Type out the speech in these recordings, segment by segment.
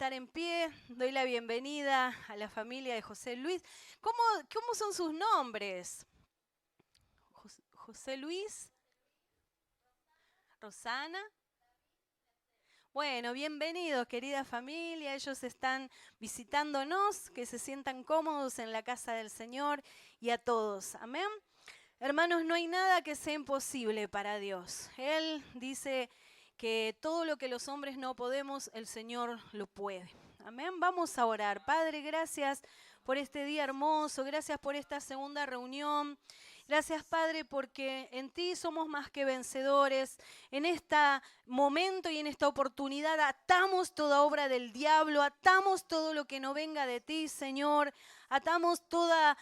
estar en pie. Doy la bienvenida a la familia de José Luis. ¿Cómo son sus nombres? José Luis, Rosana. Bueno, bienvenidos, querida familia. Ellos están visitándonos, que se sientan cómodos en la casa del Señor y a todos. Amén. Hermanos, no hay nada que sea imposible para Dios. Él dice que todo lo que los hombres no podemos, el Señor lo puede. Amén. Vamos a orar. Padre, gracias por este día hermoso. Gracias por esta segunda reunión. Gracias, Padre, porque en ti somos más que vencedores. En este momento y en esta oportunidad atamos toda obra del diablo, atamos todo lo que no venga de ti, Señor. Atamos toda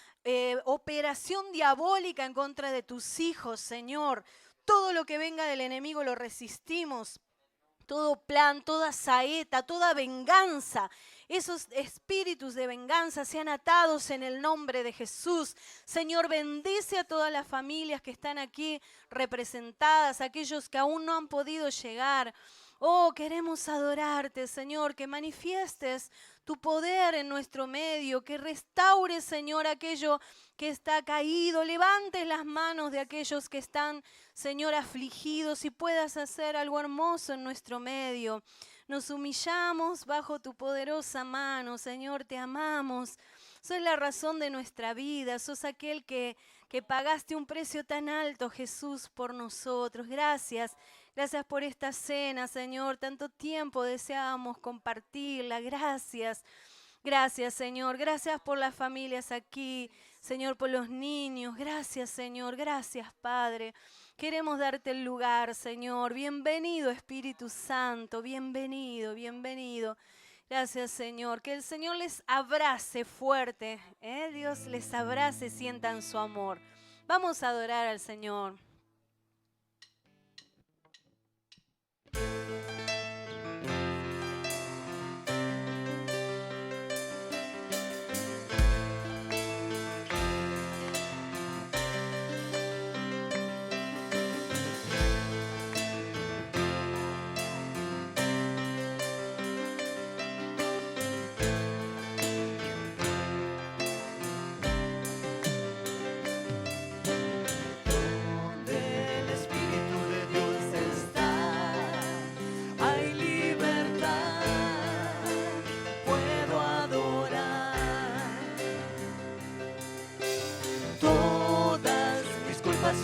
operación diabólica en contra de tus hijos, Señor. Todo lo que venga del enemigo lo resistimos. Todo plan, toda saeta, toda venganza, esos espíritus de venganza sean atados en el nombre de Jesús. Señor, bendice a todas las familias que están aquí representadas, aquellos que aún no han podido llegar. Oh, queremos adorarte, Señor, que manifiestes tu poder en nuestro medio, que restaures, Señor, aquello que está caído, levantes las manos de aquellos que están, Señor, afligidos y puedas hacer algo hermoso en nuestro medio. Nos humillamos bajo tu poderosa mano, Señor, te amamos. Sos la razón de nuestra vida, sos aquel que pagaste un precio tan alto, Jesús, por nosotros. Gracias. Gracias por esta cena, Señor. Tanto tiempo deseábamos compartirla. Gracias. Gracias, Señor. Gracias por las familias aquí. Señor, por los niños. Gracias, Señor. Gracias, Padre. Queremos darte el lugar, Señor. Bienvenido, Espíritu Santo. Bienvenido, bienvenido. Gracias, Señor. Que el Señor les abrace fuerte. Dios les abrace, sientan su amor. Vamos a adorar al Señor.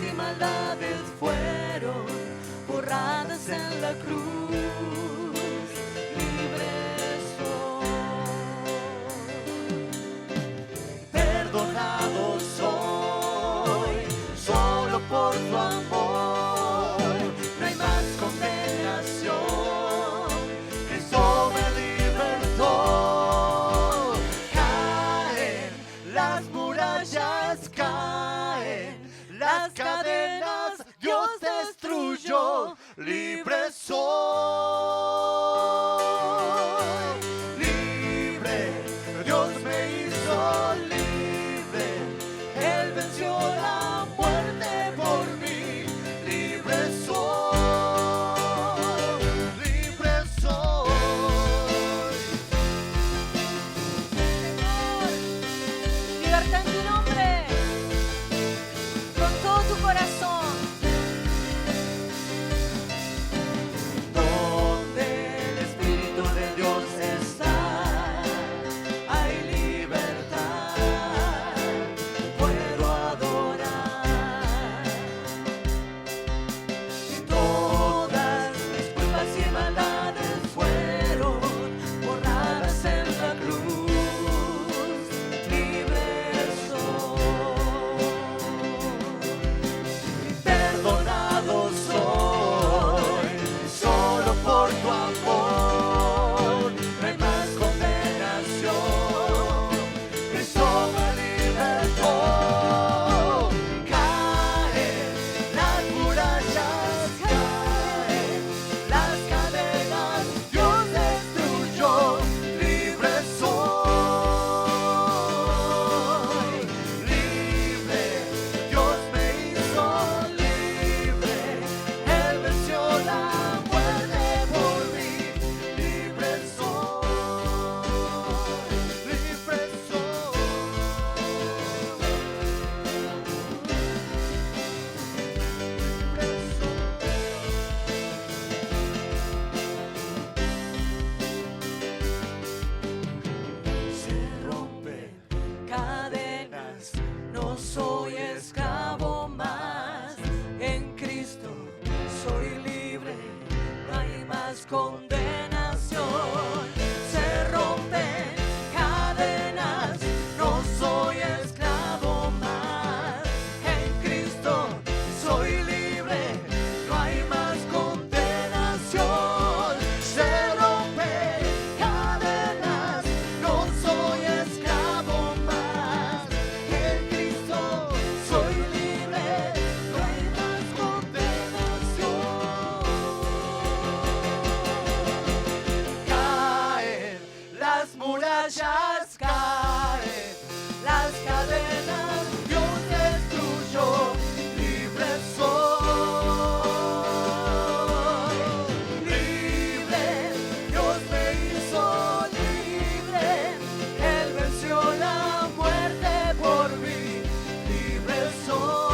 Y maldades fueron borradas en la cruz, libre soy, perdonado soy, solo por tu amor, no hay más condenación, Cristo me libertó, caen las murallas, caen las cadenas, Dios destruyó, libre soy, libre, Dios me hizo libre, Él venció la muerte por mí, libre soy, libre soy. Señor, libertad en tu nombre. Todo tu corazón. Donde condenación. Se rompen cadenas, no soy esclavo más. En Cristo soy libre, no hay más condenación. Se rompen cadenas, no soy esclavo más. En Cristo soy libre, no hay más condenación. Caen las murallas, caen las cadenas, Dios destruyó, libre soy, libre, Dios me hizo libre, Él venció la muerte por mí, libre soy.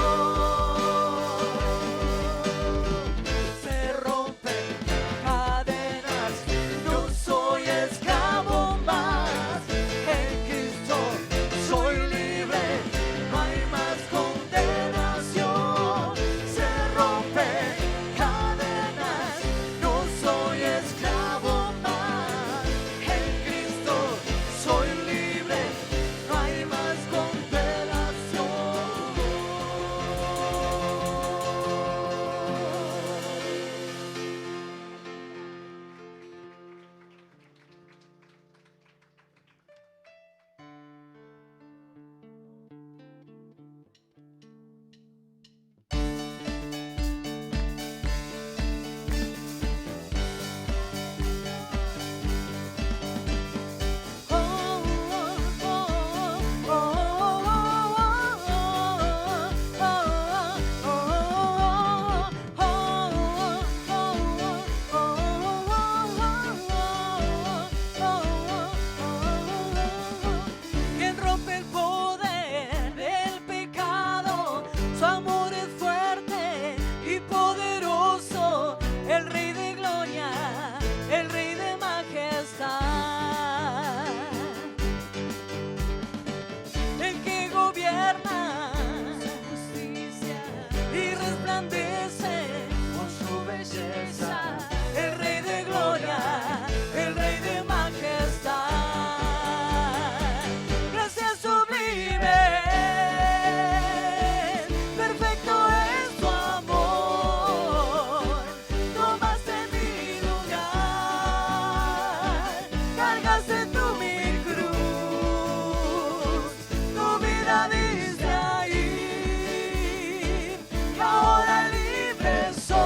Se rompen cadenas, no soy esclavo más. En Cristo soy libre, no hay más condenación. Se rompen cadenas, no soy esclavo más. En Cristo soy libre, no hay más condenación. Quien rompe el poder del pecado, su amor es fuerte y poderoso, el Rey de gloria, el Rey de majestad, el que gobierna su justicia y resplandece por su belleza, el Rey de gloria, el Rey de majestad. Gracias sublime, perfecto es tu amor, tomaste mi lugar, cargaste tú mi cruz, tu vida diste ahí, y ahora libre soy,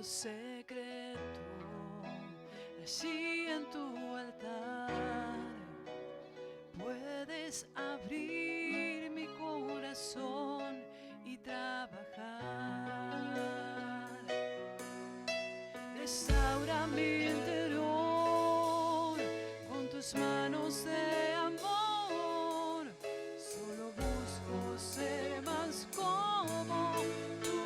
secreto, allí en tu altar, puedes abrir mi corazón y trabajar. Restaura mi interior con tus manos de amor. Solo busco ser más como tú.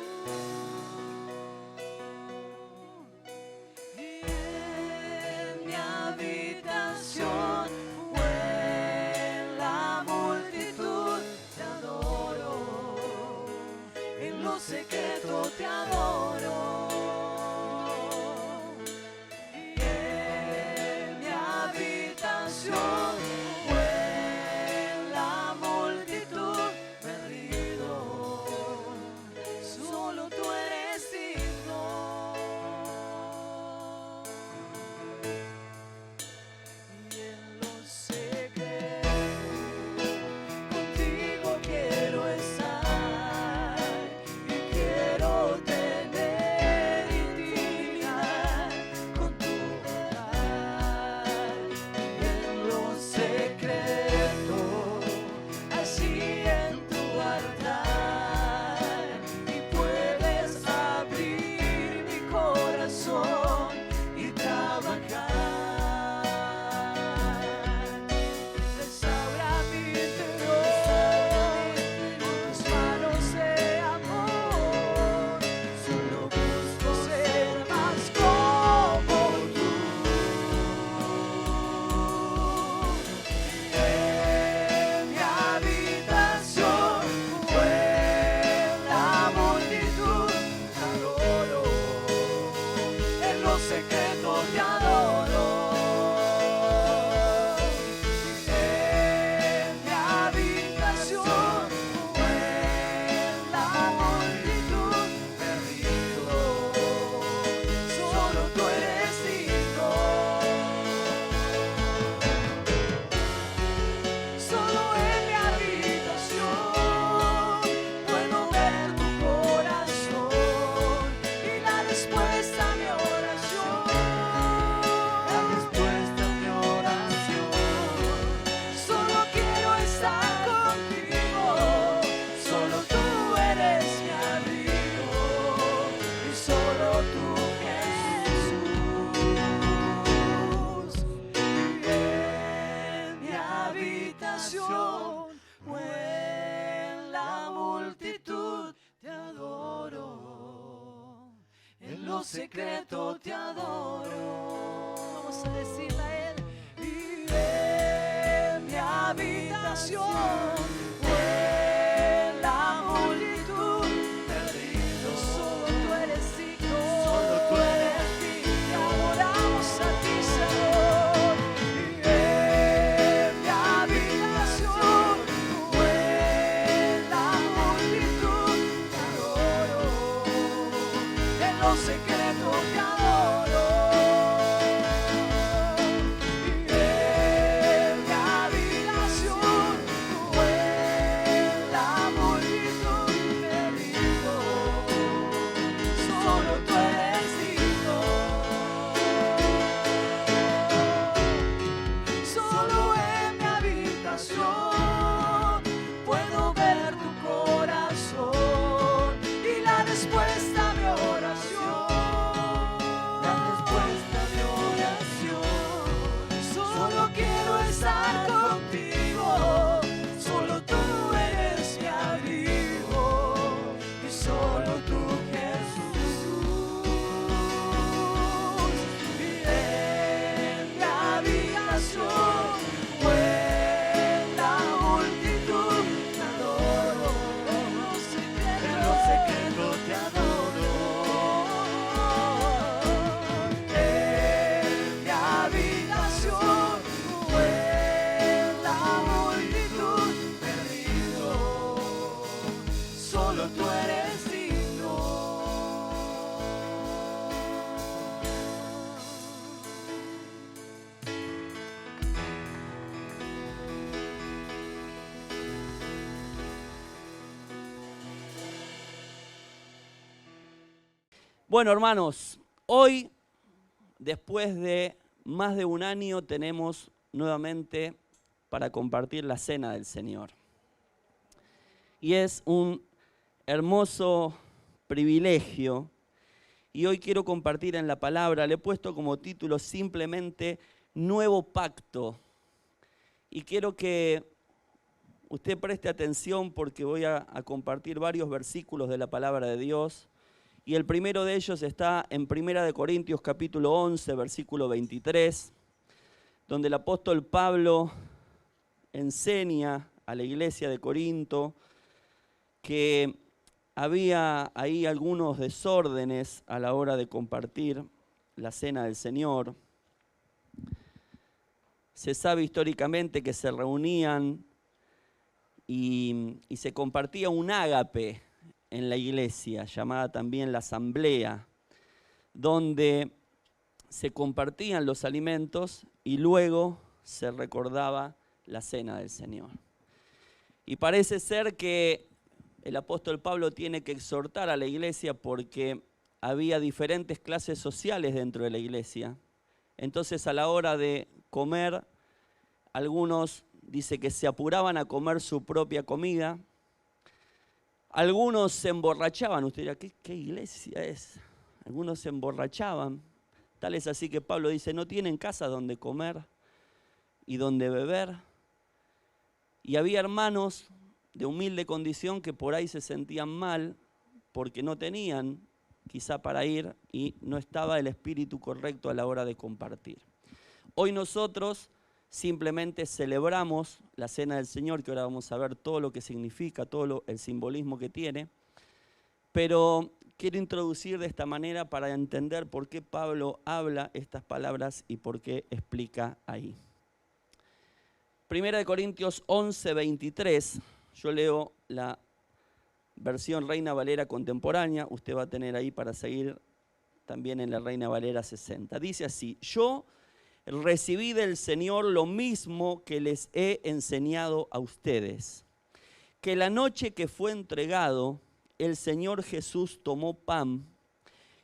Y en mi habitación o en la multitud te adoro. En lo secreto te adoro. Secreto te adoro. Vamos a decirle a él. Y en mi habitación o en la multitud perdido, solo tú eres digno, solo tú eres digno. Te adoramos a ti, Señor. Y en mi habitación o en la multitud te adoro. En los secretos te adoro. Y en mi habitación o en Bueno, hermanos, hoy, después de más de un año, tenemos nuevamente para compartir la cena del Señor. Y es un hermoso privilegio. Y hoy quiero compartir en la palabra, le he puesto como título simplemente Nuevo Pacto. Y quiero que usted preste atención porque voy a compartir varios versículos de la palabra de Dios. Y el primero de ellos está en 1 Corintios capítulo 11, versículo 23, donde el apóstol Pablo enseña a la iglesia de Corinto que había ahí algunos desórdenes a la hora de compartir la cena del Señor. Se sabe históricamente que se reunían y se compartía un ágape en la iglesia, llamada también la asamblea, donde se compartían los alimentos y luego se recordaba la cena del Señor. Y parece ser que el apóstol Pablo tiene que exhortar a la iglesia porque había diferentes clases sociales dentro de la iglesia. Entonces a la hora de comer, algunos dice que se apuraban a comer su propia comida. Algunos se emborrachaban. Usted dirá, ¿qué iglesia es? Algunos se emborrachaban. Tal es así que Pablo dice, no tienen casa donde comer y donde beber. Y había hermanos de humilde condición que por ahí se sentían mal porque no tenían quizá para ir y no estaba el espíritu correcto a la hora de compartir. Hoy nosotros simplemente celebramos la cena del Señor, que ahora vamos a ver todo lo que significa, el simbolismo que tiene, pero quiero introducir de esta manera para entender por qué Pablo habla estas palabras y por qué explica ahí. 1 Corintios 11, 23, yo leo la versión Reina Valera contemporánea, usted va a tener ahí para seguir también en la Reina Valera 60. Dice así, yo recibí del Señor lo mismo que les he enseñado a ustedes, que la noche que fue entregado, el Señor Jesús tomó pan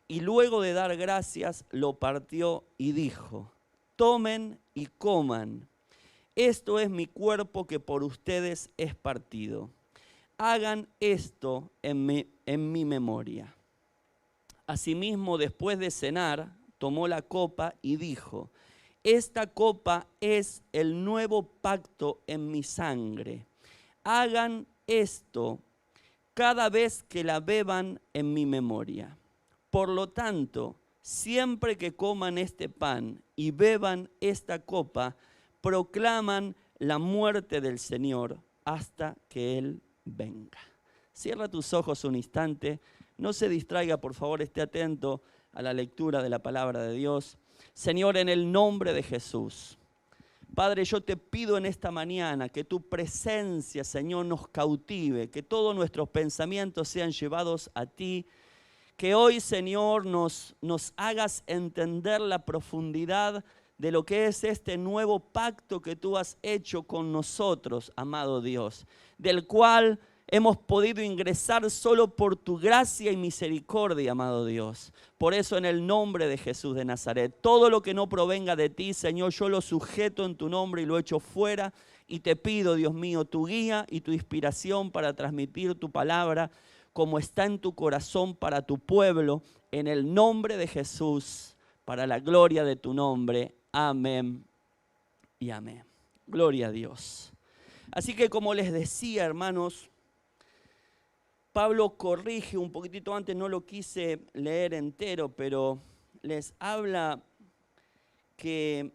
y luego de dar gracias lo partió y dijo, tomen y coman, esto es mi cuerpo que por ustedes es partido. Hagan esto en mi memoria. Asimismo, después de cenar, tomó la copa y dijo, esta copa es el nuevo pacto en mi sangre. Hagan esto cada vez que la beban en mi memoria. Por lo tanto, siempre que coman este pan y beban esta copa, proclaman la muerte del Señor hasta que Él venga. Cierra tus ojos un instante, no se distraiga, por favor, esté atento a la lectura de la palabra de Dios. Señor, en el nombre de Jesús, Padre, yo te pido en esta mañana que tu presencia, Señor, nos cautive, que todos nuestros pensamientos sean llevados a ti, que hoy, Señor, nos hagas entender la profundidad de lo que es este nuevo pacto que tú has hecho con nosotros, amado Dios, del cual hemos podido ingresar solo por tu gracia y misericordia, amado Dios. Por eso, en el nombre de Jesús de Nazaret, todo lo que no provenga de ti, Señor, yo lo sujeto en tu nombre y lo echo fuera. Y te pido, Dios mío, tu guía y tu inspiración para transmitir tu palabra como está en tu corazón para tu pueblo, en el nombre de Jesús, para la gloria de tu nombre. Amén y amén. Gloria a Dios. Así que como les decía, hermanos, Pablo corrige un poquitito antes, no lo quise leer entero, pero les habla que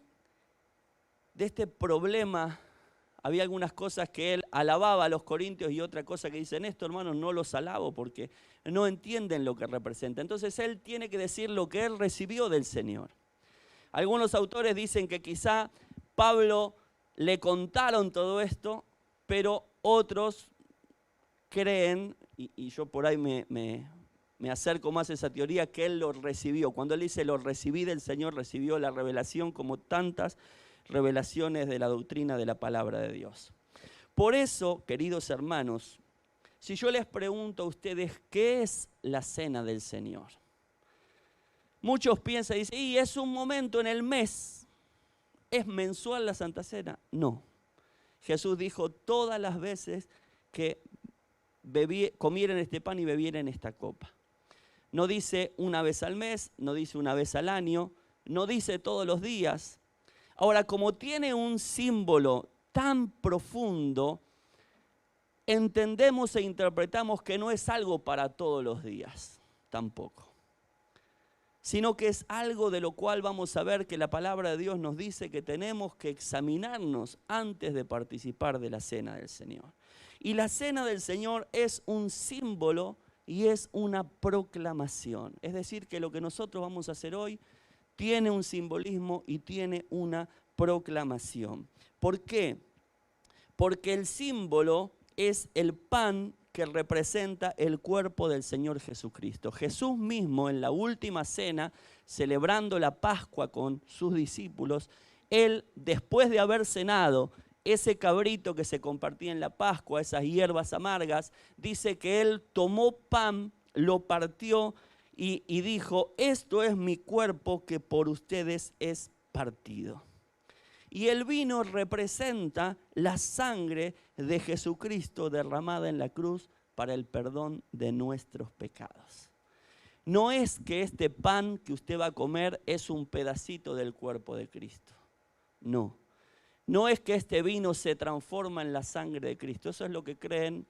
de este problema había algunas cosas que él alababa a los corintios y otra cosa que dicen, esto hermanos no los alabo porque no entienden lo que representa. Entonces él tiene que decir lo que él recibió del Señor. Algunos autores dicen que quizá Pablo le contaron todo esto, pero otros creen, y yo por ahí me acerco más a esa teoría, que él lo recibió. Cuando él dice lo recibí del Señor, recibió la revelación como tantas revelaciones de la doctrina de la palabra de Dios. Por eso, queridos hermanos, si yo les pregunto a ustedes, ¿qué es la cena del Señor? Muchos piensan y dicen, y es un momento en el mes. ¿Es mensual la Santa Cena? No. Jesús dijo todas las veces que comieran este pan y bebieran esta copa. No dice una vez al mes, no dice una vez al año, no dice todos los días. Ahora, como tiene un símbolo tan profundo, entendemos e interpretamos que no es algo para todos los días, tampoco. Sino que es algo de lo cual vamos a ver que la palabra de Dios nos dice que tenemos que examinarnos antes de participar de la cena del Señor. Y la cena del Señor es un símbolo y es una proclamación. Es decir, que lo que nosotros vamos a hacer hoy tiene un simbolismo y tiene una proclamación. ¿Por qué? Porque el símbolo es el pan que representa el cuerpo del Señor Jesucristo. Jesús mismo en la última cena, celebrando la Pascua con sus discípulos, Él, después de haber cenado ese cabrito que se compartía en la Pascua, esas hierbas amargas, dice que Él tomó pan, lo partió y dijo, esto es mi cuerpo que por ustedes es partido. Y el vino representa la sangre de Jesucristo derramada en la cruz para el perdón de nuestros pecados. No es que este pan que usted va a comer es un pedacito del cuerpo de Cristo. No. No es que este vino se transforma en la sangre de Cristo. Eso es lo que creen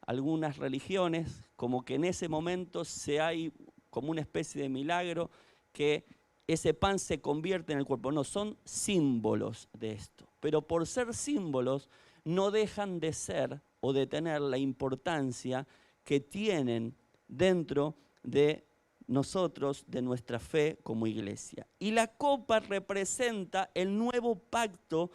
algunas religiones, como que en ese momento hay como una especie de milagro que ese pan se convierte en el cuerpo. No, son símbolos de esto. Pero por ser símbolos, no dejan de ser o de tener la importancia que tienen dentro de nosotros, de nuestra fe como iglesia. Y la copa representa el nuevo pacto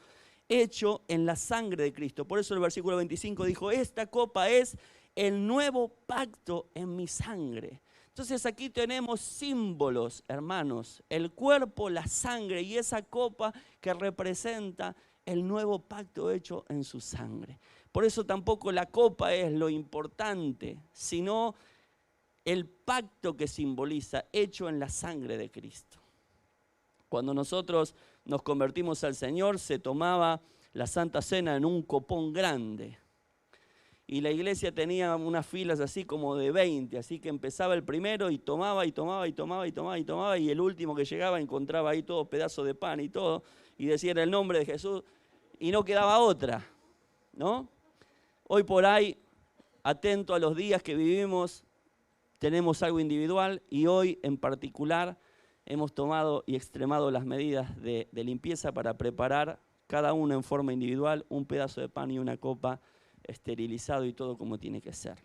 hecho en la sangre de Cristo. Por eso el versículo 25 dijo, esta copa es el nuevo pacto en mi sangre. Entonces aquí tenemos símbolos, hermanos, el cuerpo, la sangre y esa copa que representa el nuevo pacto hecho en su sangre. Por eso tampoco la copa es lo importante, sino el pacto que simboliza, hecho en la sangre de Cristo. Cuando nosotros nos convertimos al Señor, se tomaba la Santa Cena en un copón grande. Y la iglesia tenía unas filas así como de 20, así que empezaba el primero y tomaba, y el último que llegaba encontraba ahí todo pedazo de pan y todo, y decía el nombre de Jesús, y no quedaba otra, ¿no? Hoy por ahí, atento a los días que vivimos, tenemos algo individual, y hoy en particular hemos tomado y extremado las medidas de limpieza para preparar cada uno en forma individual un pedazo de pan y una copa esterilizado y todo como tiene que ser.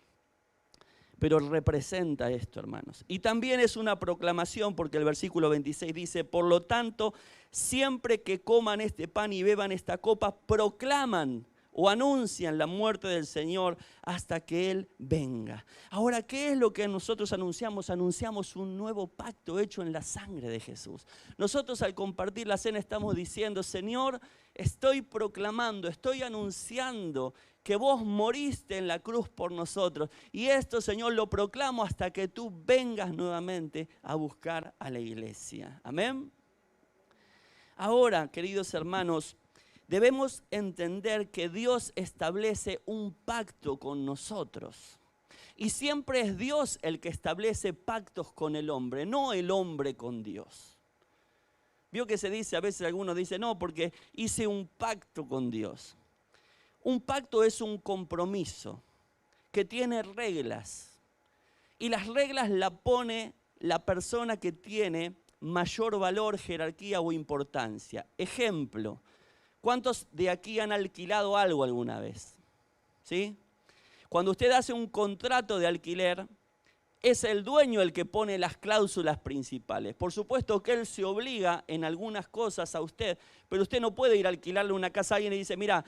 Pero representa esto, hermanos. Y también es una proclamación porque el versículo 26 dice, por lo tanto, siempre que coman este pan y beban esta copa, proclaman o anuncian la muerte del Señor hasta que Él venga. Ahora, ¿qué es lo que nosotros anunciamos? Anunciamos un nuevo pacto hecho en la sangre de Jesús. Nosotros al compartir la cena estamos diciendo, Señor, estoy proclamando, estoy anunciando que vos moriste en la cruz por nosotros. Y esto, Señor, lo proclamo hasta que tú vengas nuevamente a buscar a la iglesia. Amén. Ahora, queridos hermanos, debemos entender que Dios establece un pacto con nosotros. Y siempre es Dios el que establece pactos con el hombre, no el hombre con Dios. Vio que se dice, a veces algunos dicen, no, porque hice un pacto con Dios. Un pacto es un compromiso que tiene reglas. Y las reglas la pone la persona que tiene mayor valor, jerarquía o importancia. Ejemplo, ¿cuántos de aquí han alquilado algo alguna vez? ¿Sí? Cuando usted hace un contrato de alquiler, es el dueño el que pone las cláusulas principales. Por supuesto que él se obliga en algunas cosas a usted, pero usted no puede ir a alquilarle una casa a alguien y dice, mira,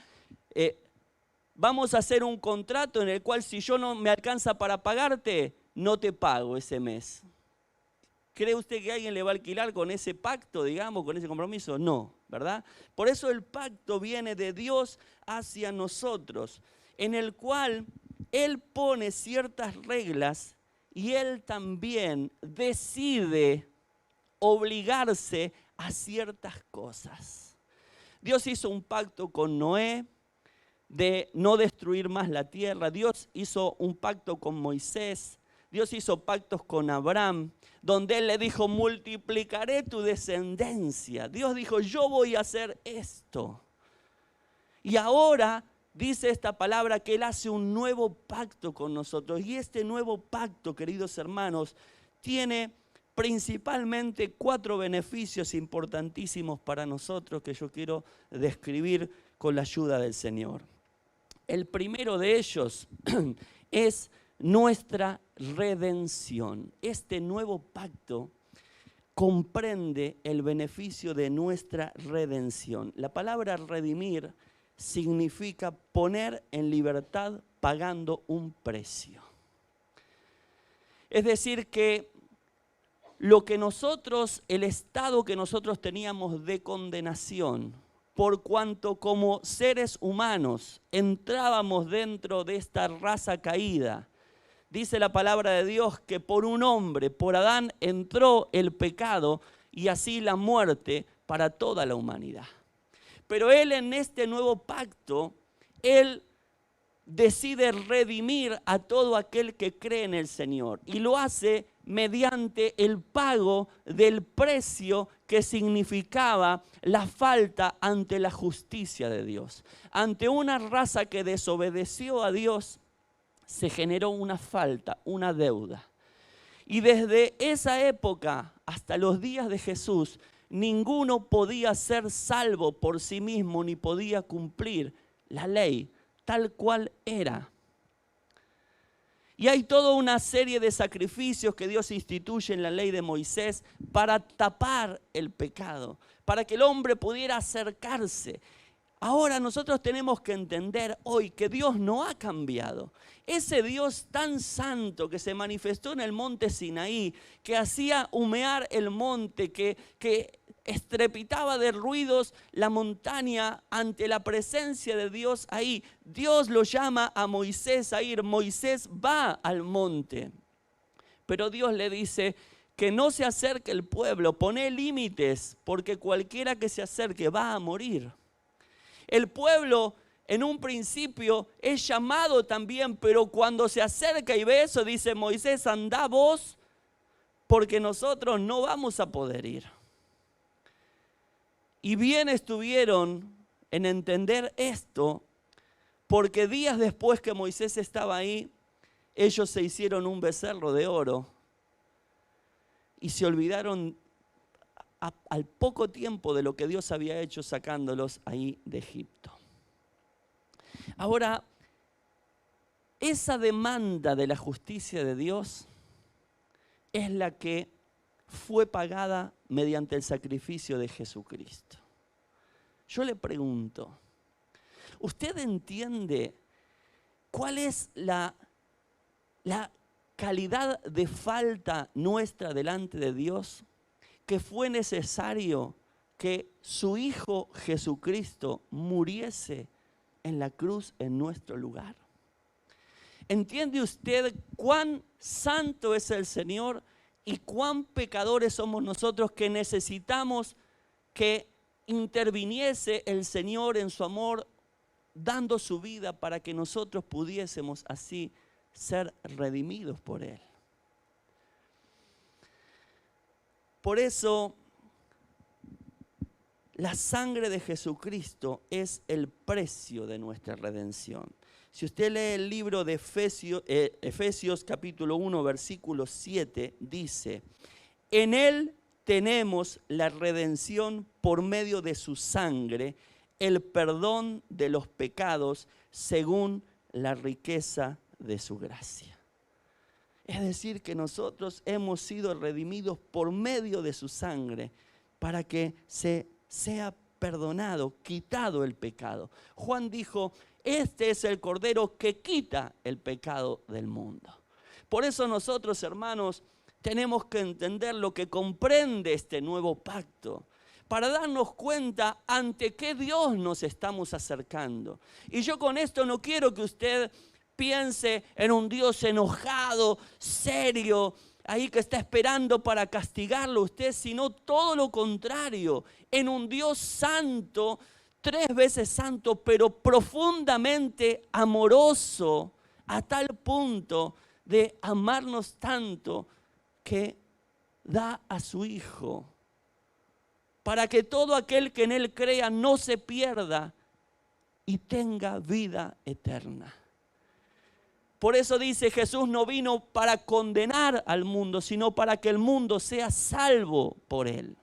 vamos a hacer un contrato en el cual si yo no me alcanza para pagarte, no te pago ese mes. ¿Cree usted que alguien le va a alquilar con ese pacto, digamos, con ese compromiso? No, ¿verdad? Por eso el pacto viene de Dios hacia nosotros, en el cual Él pone ciertas reglas y Él también decide obligarse a ciertas cosas. Dios hizo un pacto con Noé de no destruir más la tierra. Dios hizo un pacto con Moisés. Dios hizo pactos con Abraham, donde Él le dijo, multiplicaré tu descendencia. Dios dijo, yo voy a hacer esto. Y ahora dice esta palabra que Él hace un nuevo pacto con nosotros. Y este nuevo pacto, queridos hermanos, tiene principalmente 4 beneficios importantísimos para nosotros que yo quiero describir con la ayuda del Señor. El primero de ellos es nuestra redención. Este nuevo pacto comprende el beneficio de nuestra redención. La palabra redimir significa poner en libertad pagando un precio. Es decir que lo que nosotros, el estado que nosotros teníamos de condenación, por cuanto como seres humanos entrábamos dentro de esta raza caída, dice la palabra de Dios que por un hombre, por Adán, entró el pecado y así la muerte para toda la humanidad. Pero Él en este nuevo pacto, Él decide redimir a todo aquel que cree en el Señor. Y lo hace mediante el pago del precio que significaba la falta ante la justicia de Dios. Ante una raza que desobedeció a Dios, se generó una falta, una deuda. Y desde esa época hasta los días de Jesús, ninguno podía ser salvo por sí mismo ni podía cumplir la ley tal cual era. Y hay toda una serie de sacrificios que Dios instituye en la ley de Moisés para tapar el pecado, para que el hombre pudiera acercarse. Ahora nosotros tenemos que entender hoy que Dios no ha cambiado. Ese Dios tan santo que se manifestó en el monte Sinaí, que hacía humear el monte, que estrepitaba de ruidos la montaña ante la presencia de Dios ahí. Dios lo llama a Moisés a ir. Moisés va al monte. Pero Dios le dice que no se acerque el pueblo, pone límites, porque cualquiera que se acerque va a morir. El pueblo en un principio es llamado también, pero cuando se acerca y ve eso, dice Moisés, andá vos, porque nosotros no vamos a poder ir. Y bien estuvieron en entender esto, porque días después que Moisés estaba ahí, ellos se hicieron un becerro de oro y se olvidaron al poco tiempo de lo que Dios había hecho sacándolos ahí de Egipto. Ahora, esa demanda de la justicia de Dios es la que fue pagada mediante el sacrificio de Jesucristo. Yo le pregunto, ¿usted entiende cuál es la calidad de falta nuestra delante de Dios? Que fue necesario que su Hijo Jesucristo muriese en la cruz en nuestro lugar. ¿Entiende usted cuán santo es el Señor y cuán pecadores somos nosotros que necesitamos que interviniese el Señor en su amor, dando su vida para que nosotros pudiésemos así ser redimidos por Él? Por eso, la sangre de Jesucristo es el precio de nuestra redención. Si usted lee el libro de Efesios capítulo 1, versículo 7, dice, en Él tenemos la redención por medio de su sangre, el perdón de los pecados según la riqueza de su gracia. Es decir, que nosotros hemos sido redimidos por medio de su sangre para que se sea perdonado, quitado el pecado. Juan dijo, este es el Cordero que quita el pecado del mundo. Por eso nosotros, hermanos, tenemos que entender lo que comprende este nuevo pacto, para darnos cuenta ante qué Dios nos estamos acercando. Y yo con esto no quiero que usted piense en un Dios enojado, serio, ahí que está esperando para castigarlo a usted, sino todo lo contrario, en un Dios santo, 3 veces santo, pero profundamente amoroso, a tal punto de amarnos tanto que da a su Hijo, para que todo aquel que en Él crea no se pierda y tenga vida eterna. Por eso dice, Jesús no vino para condenar al mundo, sino para que el mundo sea salvo por Él.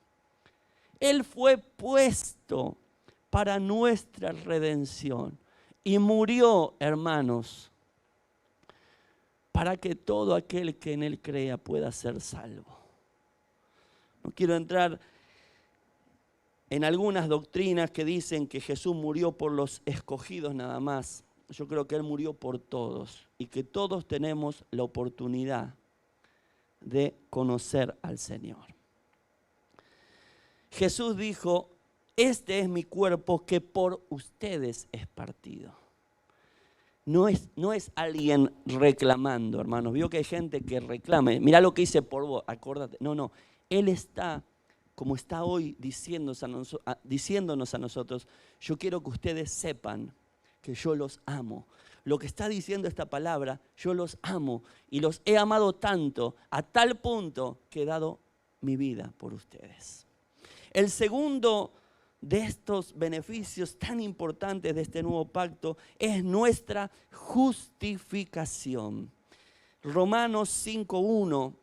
Él fue puesto para nuestra redención y murió, hermanos, para que todo aquel que en Él crea pueda ser salvo. No quiero entrar en algunas doctrinas que dicen que Jesús murió por los escogidos nada más. Yo creo que Él murió por todos y que todos tenemos la oportunidad de conocer al Señor. Jesús dijo, este es mi cuerpo que por ustedes es partido. No es alguien reclamando, hermanos. Vio que hay gente que reclama. Mirá lo que hice por vos, acordate. No. Él está, como está hoy, diciéndonos a nosotros, yo quiero que ustedes sepan que yo los amo. Lo que está diciendo esta palabra, yo los amo y los he amado tanto, a tal punto que he dado mi vida por ustedes. El segundo de estos beneficios tan importantes de este nuevo pacto es nuestra justificación. Romanos 5:1,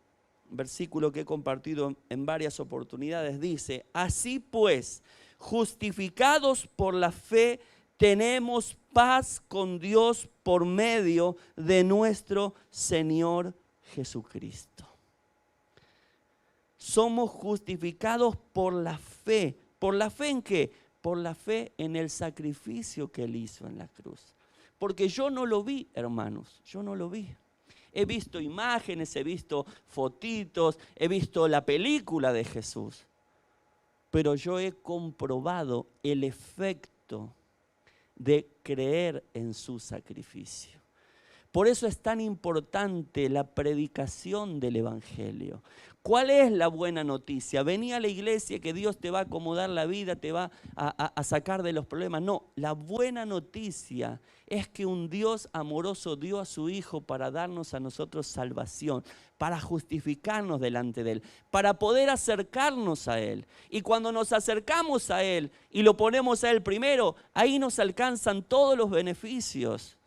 versículo que he compartido en varias oportunidades, dice, así pues, justificados por la fe, tenemos paz con Dios por medio de nuestro Señor Jesucristo. Somos justificados por la fe. ¿Por la fe en qué? Por la fe en el sacrificio que Él hizo en la cruz. Porque yo no lo vi, hermanos, yo no lo vi. He visto imágenes, he visto fotitos, he visto la película de Jesús. Pero yo he comprobado el efecto de creer en su sacrificio. Por eso es tan importante la predicación del Evangelio. ¿Cuál es la buena noticia? Vení a la iglesia que Dios te va a acomodar la vida, te va a sacar de los problemas. No, la buena noticia es que un Dios amoroso dio a su Hijo para darnos a nosotros salvación, para justificarnos delante de Él, para poder acercarnos a Él. Y cuando nos acercamos a Él y lo ponemos a Él primero, ahí nos alcanzan todos los beneficios.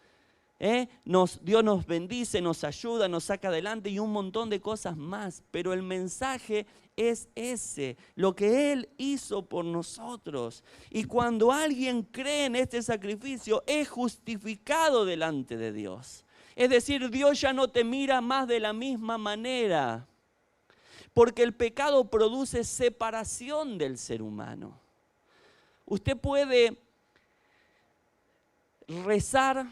Dios nos bendice, nos ayuda, nos saca adelante y un montón de cosas más. Pero el mensaje es ese, lo que Él hizo por nosotros. Y cuando alguien cree en este sacrificio, es justificado delante de Dios. Es decir, Dios ya no te mira más de la misma manera. Porque el pecado produce separación del ser humano. Usted puede rezar,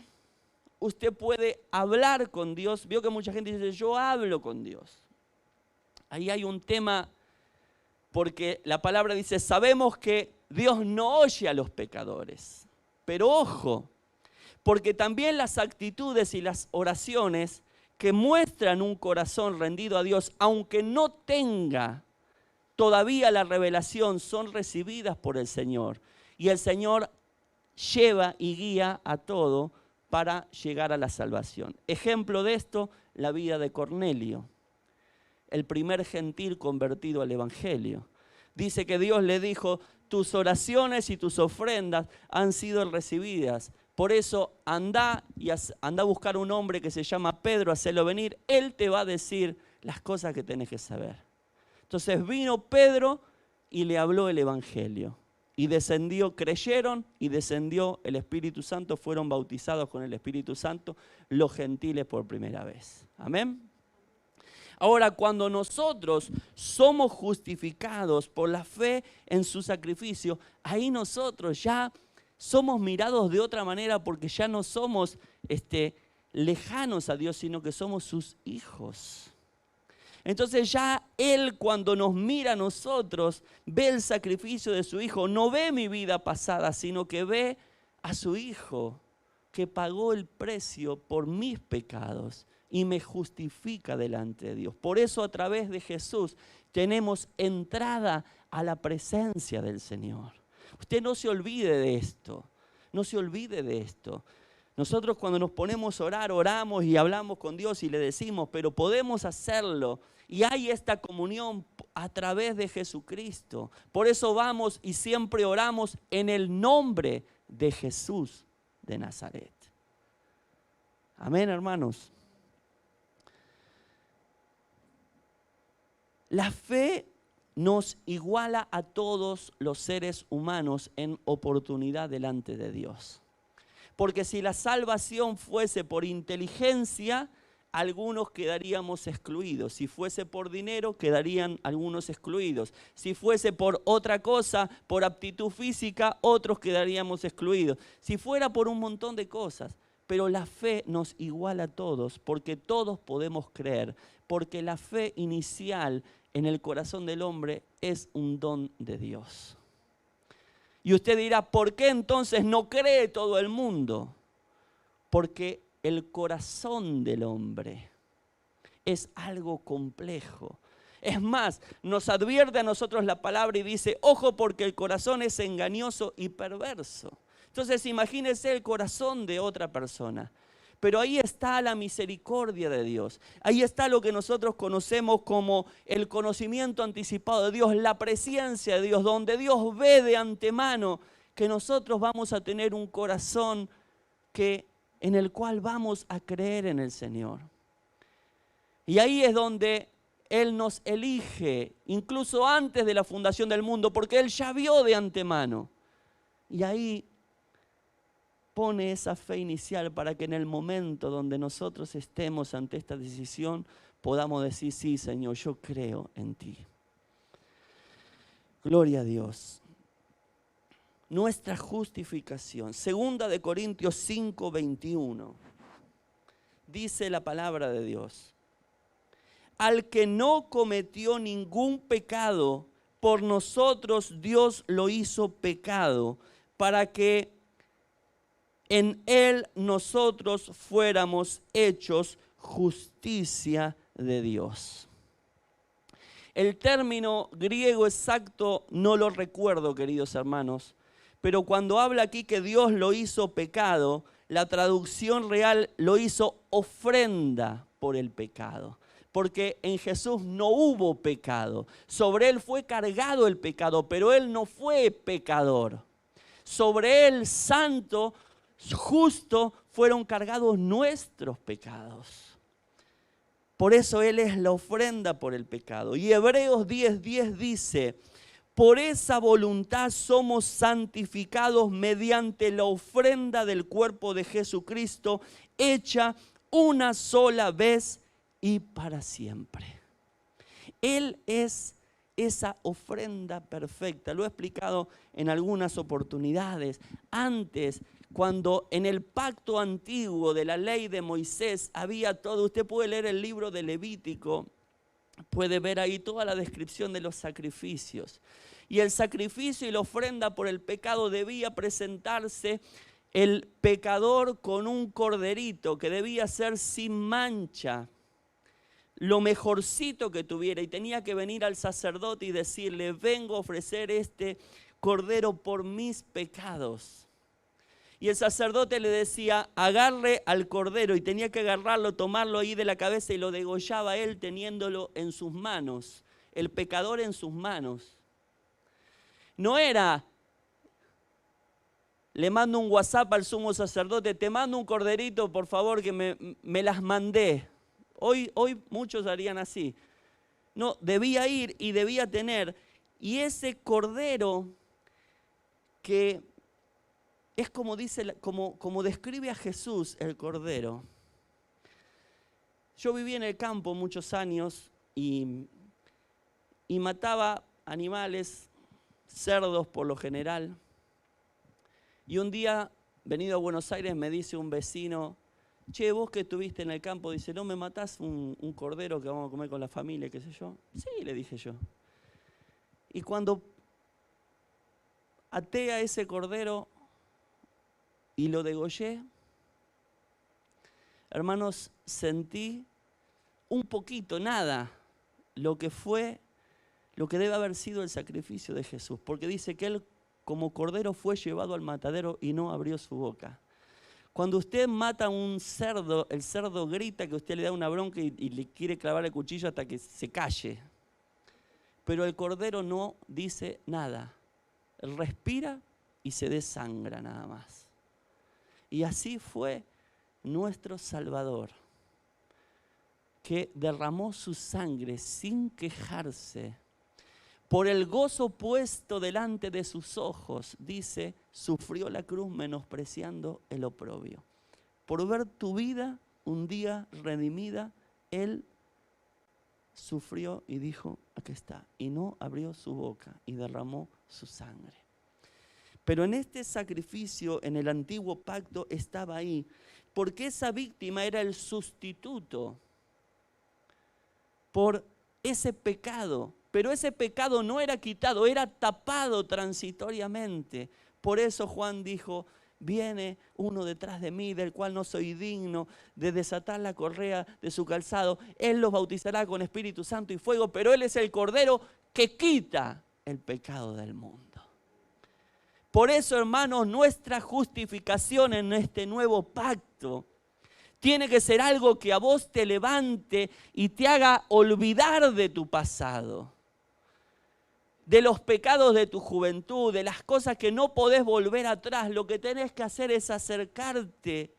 usted puede hablar con Dios. Veo que mucha gente dice, yo hablo con Dios. Ahí hay un tema, porque la palabra dice, sabemos que Dios no oye a los pecadores. Pero ojo, porque también las actitudes y las oraciones que muestran un corazón rendido a Dios, aunque no tenga todavía la revelación, son recibidas por el Señor. Y el Señor lleva y guía a todo para llegar a la salvación. Ejemplo de esto, la vida de Cornelio, el primer gentil convertido al Evangelio. Dice que Dios le dijo, tus oraciones y tus ofrendas han sido recibidas. Por eso anda a buscar un hombre que se llama Pedro, hacelo venir. Él te va a decir las cosas que tenés que saber. Entonces vino Pedro y le habló el Evangelio. Y descendió, creyeron y descendió el Espíritu Santo, fueron bautizados con el Espíritu Santo los gentiles por primera vez. Amén. Ahora, cuando nosotros somos justificados por la fe en su sacrificio, ahí nosotros ya somos mirados de otra manera porque ya no somos lejanos a Dios, sino que somos sus hijos. Entonces ya Él, cuando nos mira a nosotros, ve el sacrificio de su Hijo. No ve mi vida pasada, sino que ve a su Hijo que pagó el precio por mis pecados y me justifica delante de Dios. Por eso a través de Jesús tenemos entrada a la presencia del Señor. Usted no se olvide de esto, no se olvide de esto. Nosotros cuando nos ponemos a orar, oramos y hablamos con Dios y le decimos, pero podemos hacerlo. Y hay esta comunión a través de Jesucristo. Por eso vamos y siempre oramos en el nombre de Jesús de Nazaret. Amén, hermanos. La fe nos iguala a todos los seres humanos en oportunidad delante de Dios. Porque si la salvación fuese por inteligencia, algunos quedaríamos excluidos. Si fuese por dinero, quedarían algunos excluidos. Si fuese por otra cosa, por aptitud física, otros quedaríamos excluidos. Si fuera por un montón de cosas. Pero la fe nos iguala a todos, porque todos podemos creer. Porque la fe inicial en el corazón del hombre es un don de Dios. Y usted dirá, ¿por qué entonces no cree todo el mundo? Porque el corazón del hombre es algo complejo. Es más, nos advierte a nosotros la palabra y dice, ojo porque el corazón es engañoso y perverso. Entonces imagínese el corazón de otra persona. Pero ahí está la misericordia de Dios. Ahí está lo que nosotros conocemos como el conocimiento anticipado de Dios, la presencia de Dios, donde Dios ve de antemano que nosotros vamos a tener un corazón en el cual vamos a creer en el Señor. Y ahí es donde Él nos elige, incluso antes de la fundación del mundo, porque Él ya vio de antemano. Y ahí pone esa fe inicial para que en el momento donde nosotros estemos ante esta decisión podamos decir, sí, Señor, yo creo en ti. Gloria a Dios. Nuestra justificación. 2 de Corintios 5:21. Dice la palabra de Dios. Al que no cometió ningún pecado, por nosotros Dios lo hizo pecado, para que en Él nosotros fuéramos hechos justicia de Dios. El término griego exacto no lo recuerdo, queridos hermanos, pero cuando habla aquí que Dios lo hizo pecado, la traducción real lo hizo ofrenda por el pecado. Porque en Jesús no hubo pecado. Sobre Él fue cargado el pecado, pero Él no fue pecador. Sobre Él, santo, justo, fueron cargados nuestros pecados. Por eso Él es la ofrenda por el pecado. Y Hebreos 10:10 dice, por esa voluntad somos santificados mediante la ofrenda del cuerpo de Jesucristo, hecha una sola vez y para siempre. Él es esa ofrenda perfecta. Lo he explicado en algunas oportunidades. Antes, cuando en el pacto antiguo de la ley de Moisés había todo, usted puede leer el libro de Levítico, puede ver ahí toda la descripción de los sacrificios. Y el sacrificio y la ofrenda por el pecado debía presentarse el pecador con un corderito que debía ser sin mancha, lo mejorcito que tuviera, y tenía que venir al sacerdote y decirle, vengo a ofrecer este cordero por mis pecados. Y el sacerdote le decía, agarre al cordero, y tenía que agarrarlo, tomarlo ahí de la cabeza y lo degollaba él teniéndolo en sus manos, el pecador en sus manos. No era, le mando un WhatsApp al sumo sacerdote, te mando un corderito, por favor, que me las mandé. Hoy muchos harían así. No, debía ir y debía tener. Y ese cordero que es como dice, como describe a Jesús el cordero. Yo viví en el campo muchos años y mataba animales, cerdos por lo general. Y un día, venido a Buenos Aires, me dice un vecino, che, vos que estuviste en el campo, dice, ¿no me matás un cordero que vamos a comer con la familia, qué sé yo? Sí, le dije yo. Y cuando até a ese cordero y lo degollé, hermanos, sentí un poquito, nada, lo que debe haber sido el sacrificio de Jesús. Porque dice que Él como cordero fue llevado al matadero y no abrió su boca. Cuando usted mata a un cerdo, el cerdo grita que usted le da una bronca y le quiere clavar el cuchillo hasta que se calle. Pero el cordero no dice nada. Él respira y se desangra nada más. Y así fue nuestro Salvador, que derramó su sangre sin quejarse. Por el gozo puesto delante de sus ojos, dice, sufrió la cruz menospreciando el oprobio. Por ver tu vida un día redimida, Él sufrió y dijo, aquí está. Y no abrió su boca y derramó su sangre. Pero en este sacrificio, en el antiguo pacto, estaba ahí. Porque esa víctima era el sustituto por ese pecado. Pero ese pecado no era quitado, era tapado transitoriamente. Por eso Juan dijo, viene uno detrás de mí, del cual no soy digno de desatar la correa de su calzado. Él los bautizará con Espíritu Santo y fuego, pero Él es el Cordero que quita el pecado del mundo. Por eso, hermanos, nuestra justificación en este nuevo pacto tiene que ser algo que a vos te levante y te haga olvidar de tu pasado, de los pecados de tu juventud, de las cosas que no podés volver atrás. Lo que tenés que hacer es acercarte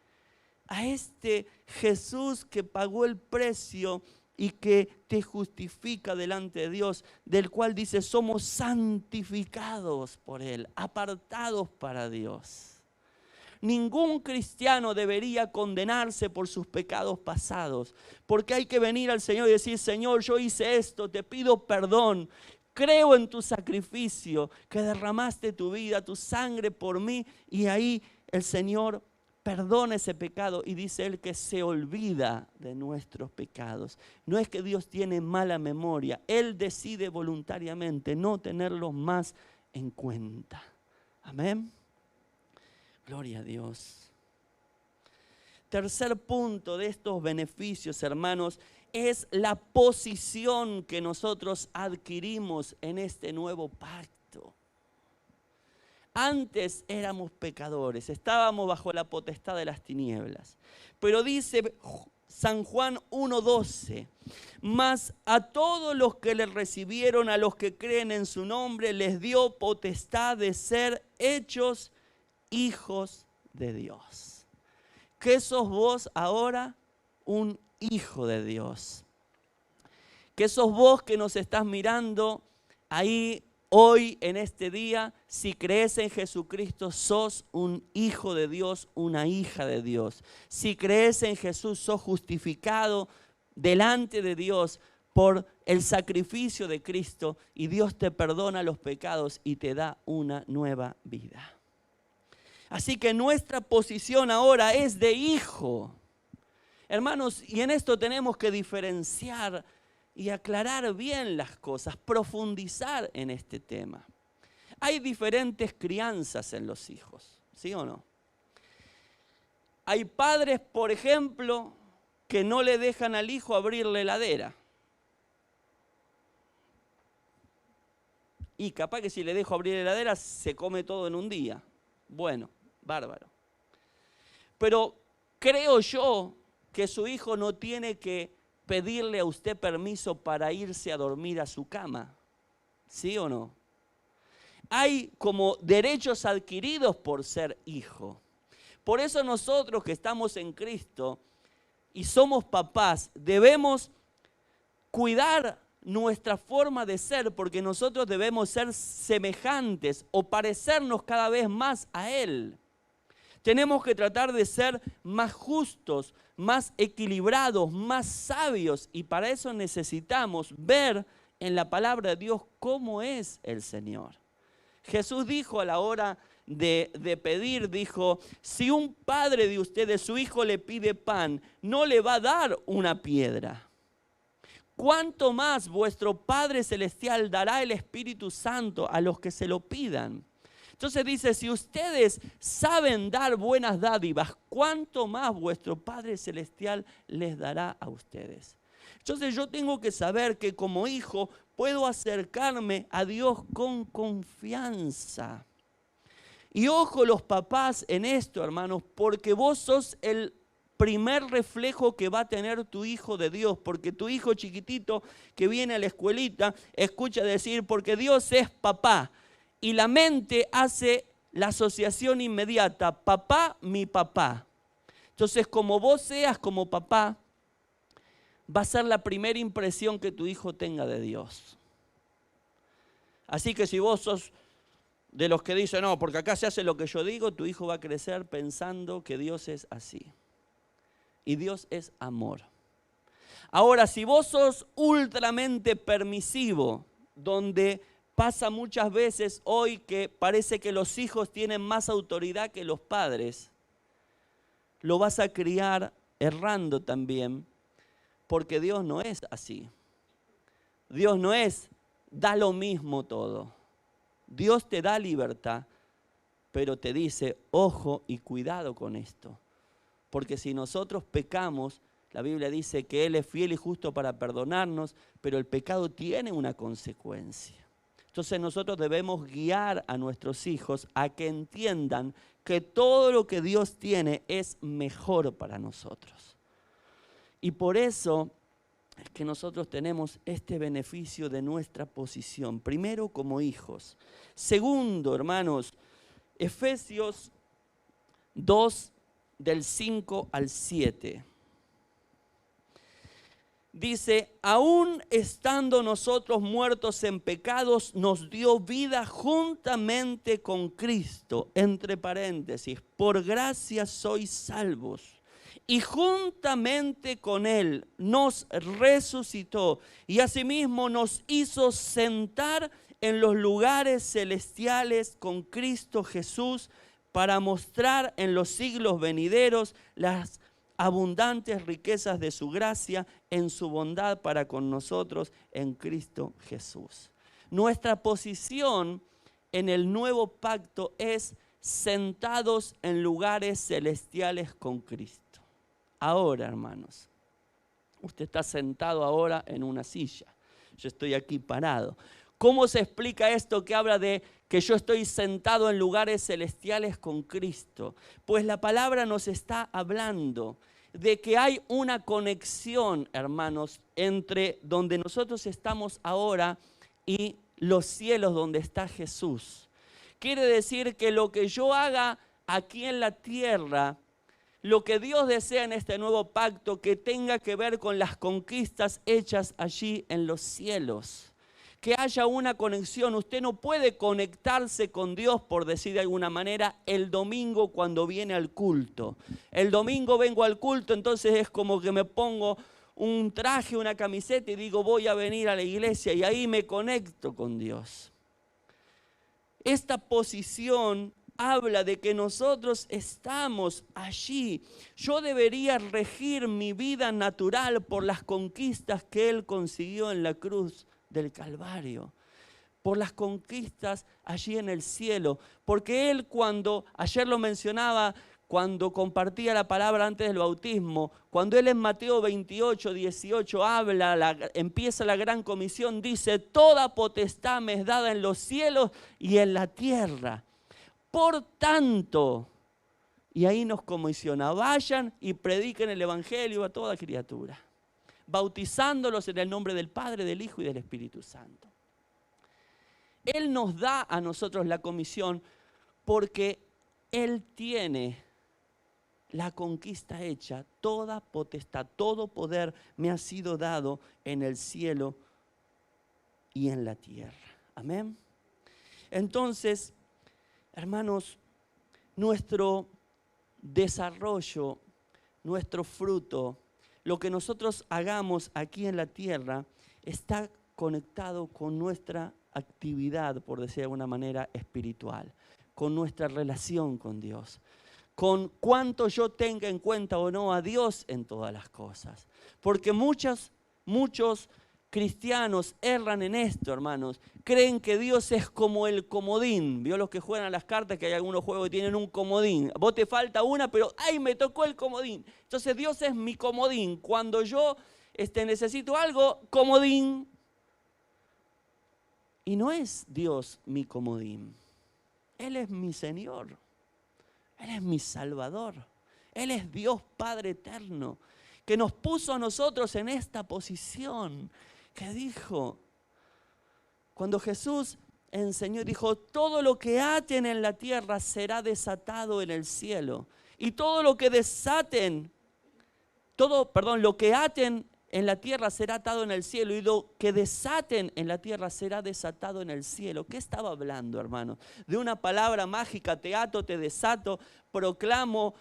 a este Jesús que pagó el precio y que te justifica delante de Dios, del cual dice, somos santificados por Él, apartados para Dios. Ningún cristiano debería condenarse por sus pecados pasados, porque hay que venir al Señor y decir, Señor, yo hice esto, te pido perdón, creo en tu sacrificio, que derramaste tu vida, tu sangre por mí, y ahí el Señor perdona ese pecado y dice Él que se olvida de nuestros pecados. No es que Dios tiene mala memoria, Él decide voluntariamente no tenerlos más en cuenta. Amén. Gloria a Dios. Tercer punto de estos beneficios, hermanos, es la posición que nosotros adquirimos en este nuevo pacto. Antes éramos pecadores, estábamos bajo la potestad de las tinieblas. Pero dice San Juan 1:12, mas a todos los que le recibieron, a los que creen en su nombre, les dio potestad de ser hechos hijos de Dios. ¿Qué sos vos ahora? Un hijo de Dios. ¿Qué sos vos que nos estás mirando ahí hoy en este día? Si crees en Jesucristo, sos un hijo de Dios, una hija de Dios. Si crees en Jesús, sos justificado delante de Dios por el sacrificio de Cristo y Dios te perdona los pecados y te da una nueva vida. Así que nuestra posición ahora es de hijo. Hermanos, y en esto tenemos que diferenciar y aclarar bien las cosas, profundizar en este tema. Hay diferentes crianzas en los hijos, ¿sí o no? Hay padres, por ejemplo, que no le dejan al hijo abrir la heladera. Y capaz que si le dejo abrir la heladera se come todo en un día. Bueno, bárbaro. Pero creo yo que su hijo no tiene que pedirle a usted permiso para irse a dormir a su cama. ¿Sí o no? Hay como derechos adquiridos por ser hijo. Por eso nosotros que estamos en Cristo y somos papás, debemos cuidar nuestra forma de ser, porque nosotros debemos ser semejantes o parecernos cada vez más a Él. Tenemos que tratar de ser más justos, más equilibrados, más sabios, y para eso necesitamos ver en la palabra de Dios cómo es el Señor. Jesús dijo a la hora de pedir, dijo, si un padre de ustedes, su hijo le pide pan, no le va a dar una piedra. ¿Cuánto más vuestro Padre Celestial dará el Espíritu Santo a los que se lo pidan? Entonces dice, si ustedes saben dar buenas dádivas, ¿cuánto más vuestro Padre Celestial les dará a ustedes? Entonces yo tengo que saber que como hijo puedo acercarme a Dios con confianza. Y ojo los papás en esto, hermanos, porque vos sos el primer reflejo que va a tener tu hijo de Dios, porque tu hijo chiquitito que viene a la escuelita escucha decir, porque Dios es papá, y la mente hace la asociación inmediata, papá, mi papá. Entonces, como vos seas como papá, va a ser la primera impresión que tu hijo tenga de Dios. Así que si vos sos de los que dicen, no, porque acá se hace lo que yo digo, tu hijo va a crecer pensando que Dios es así. Y Dios es amor. Ahora, si vos sos ultramente permisivo, donde pasa muchas veces hoy que parece que los hijos tienen más autoridad que los padres, lo vas a criar errando también, porque Dios no es así. Dios no es, da lo mismo todo. Dios te da libertad, pero te dice, ojo y cuidado con esto. Porque si nosotros pecamos, la Biblia dice que Él es fiel y justo para perdonarnos, pero el pecado tiene una consecuencia. Entonces nosotros debemos guiar a nuestros hijos a que entiendan que todo lo que Dios tiene es mejor para nosotros. Y por eso es que nosotros tenemos este beneficio de nuestra posición. Primero, como hijos. Segundo, hermanos, Efesios 2, del 5 al 7. Dice, aún estando nosotros muertos en pecados, nos dio vida juntamente con Cristo. Entre paréntesis, por gracia sois salvos. Y juntamente con Él nos resucitó y asimismo nos hizo sentar en los lugares celestiales con Cristo Jesús para mostrar en los siglos venideros las abundantes riquezas de su gracia en su bondad para con nosotros en Cristo Jesús. Nuestra posición en el nuevo pacto es sentados en lugares celestiales con Cristo. Ahora, hermanos, usted está sentado ahora en una silla. Yo estoy aquí parado. ¿Cómo se explica esto que habla de que yo estoy sentado en lugares celestiales con Cristo? Pues la palabra nos está hablando de que hay una conexión, hermanos, entre donde nosotros estamos ahora y los cielos donde está Jesús. Quiere decir que lo que yo haga aquí en la tierra, lo que Dios desea en este nuevo pacto, que tenga que ver con las conquistas hechas allí en los cielos. Que haya una conexión. Usted no puede conectarse con Dios, por decir de alguna manera, el domingo cuando viene al culto. El domingo vengo al culto, entonces es como que me pongo un traje, una camiseta y digo voy a venir a la iglesia y ahí me conecto con Dios. Esta posición habla de que nosotros estamos allí. Yo debería regir mi vida natural por las conquistas que Él consiguió en la cruz del Calvario, por las conquistas allí en el cielo, porque Él ayer lo mencionaba, cuando compartía la palabra antes del bautismo, cuando Él en Mateo 28, 18 empieza la gran comisión, dice, toda potestad me es dada en los cielos y en la tierra. Por tanto, y ahí nos comisiona, vayan y prediquen el evangelio a toda criatura, bautizándolos en el nombre del Padre, del Hijo y del Espíritu Santo. Él nos da a nosotros la comisión porque Él tiene la conquista hecha, toda potestad, todo poder me ha sido dado en el cielo y en la tierra. Amén. Entonces, hermanos, nuestro desarrollo, nuestro fruto, lo que nosotros hagamos aquí en la tierra está conectado con nuestra actividad, por decir de alguna manera, espiritual, con nuestra relación con Dios, con cuánto yo tenga en cuenta o no a Dios en todas las cosas. Porque muchos cristianos erran en esto, hermanos. Creen que Dios es como el comodín. ¿Vio los que juegan a las cartas que hay algunos juegos que tienen un comodín? Vos te falta una, pero ¡ay, me tocó el comodín! Entonces Dios es mi comodín. Cuando yo necesito algo, comodín. Y no es Dios mi comodín. Él es mi Señor. Él es mi Salvador. Él es Dios Padre eterno, que nos puso a nosotros en esta posición, que dijo, cuando Jesús enseñó, dijo, todo lo que aten en la tierra será desatado en el cielo. Y todo lo que desaten, lo que aten en la tierra será atado en el cielo, y lo que desaten en la tierra será desatado en el cielo. ¿Qué estaba hablando, hermano? De una palabra mágica, te ato, te desato, proclamo,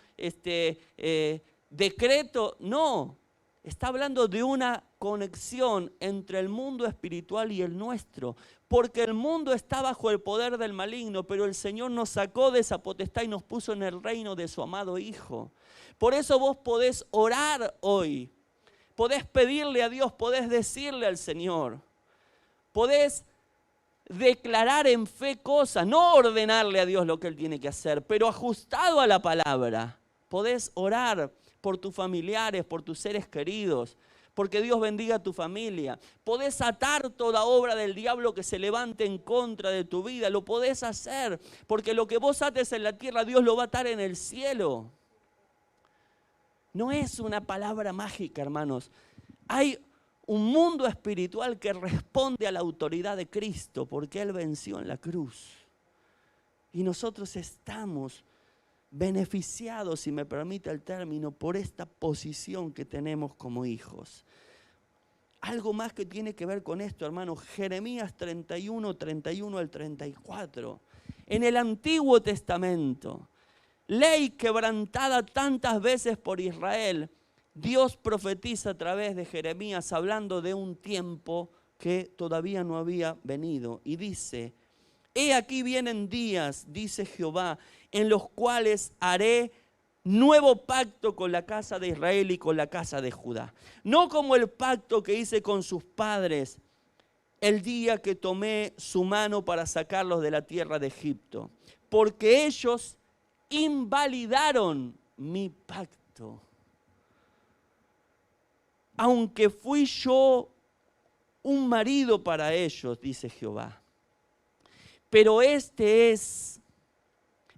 decreto. No, está hablando de una conexión entre el mundo espiritual y el nuestro, porque el mundo está bajo el poder del maligno, pero el Señor nos sacó de esa potestad y nos puso en el reino de su amado Hijo. Por eso vos podés orar hoy. Podés pedirle a Dios, podés decirle al Señor, podés declarar en fe cosas, no ordenarle a Dios lo que Él tiene que hacer, pero ajustado a la palabra. Podés orar por tus familiares, por tus seres queridos, porque Dios bendiga a tu familia. Podés atar toda obra del diablo que se levante en contra de tu vida, lo podés hacer, porque lo que vos ates en la tierra, Dios lo va a atar en el cielo. No es una palabra mágica, hermanos. Hay un mundo espiritual que responde a la autoridad de Cristo porque Él venció en la cruz. Y nosotros estamos beneficiados, si me permite el término, por esta posición que tenemos como hijos. Algo más que tiene que ver con esto, hermanos. Jeremías 31, 31 al 34. En el Antiguo Testamento, ley quebrantada tantas veces por Israel, Dios profetiza a través de Jeremías hablando de un tiempo que todavía no había venido. Y dice, he aquí vienen días, dice Jehová, en los cuales haré nuevo pacto con la casa de Israel y con la casa de Judá. No como el pacto que hice con sus padres el día que tomé su mano para sacarlos de la tierra de Egipto, porque ellos invalidaron mi pacto. Aunque fui yo un marido para ellos, dice Jehová. Pero este es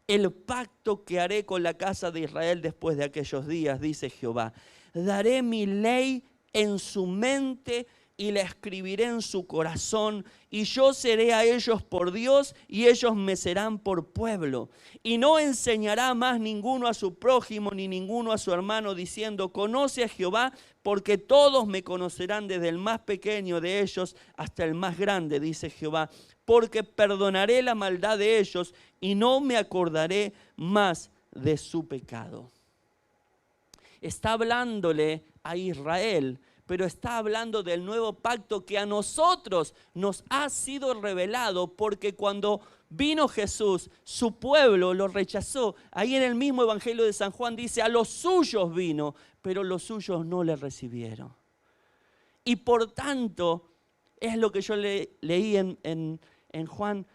el pacto que haré con la casa de Israel después de aquellos días, dice Jehová. Daré mi ley en su mente y la escribiré en su corazón, y yo seré a ellos por Dios y ellos me serán por pueblo. Y no enseñará más ninguno a su prójimo ni ninguno a su hermano diciendo, conoce a Jehová, porque todos me conocerán desde el más pequeño de ellos hasta el más grande, dice Jehová, porque perdonaré la maldad de ellos y no me acordaré más de su pecado. Está hablándole a Israel, pero está hablando del nuevo pacto que a nosotros nos ha sido revelado, porque cuando vino Jesús, su pueblo lo rechazó. Ahí en el mismo Evangelio de San Juan dice, a los suyos vino, pero los suyos no le recibieron. Y por tanto, es lo que yo leí en Juan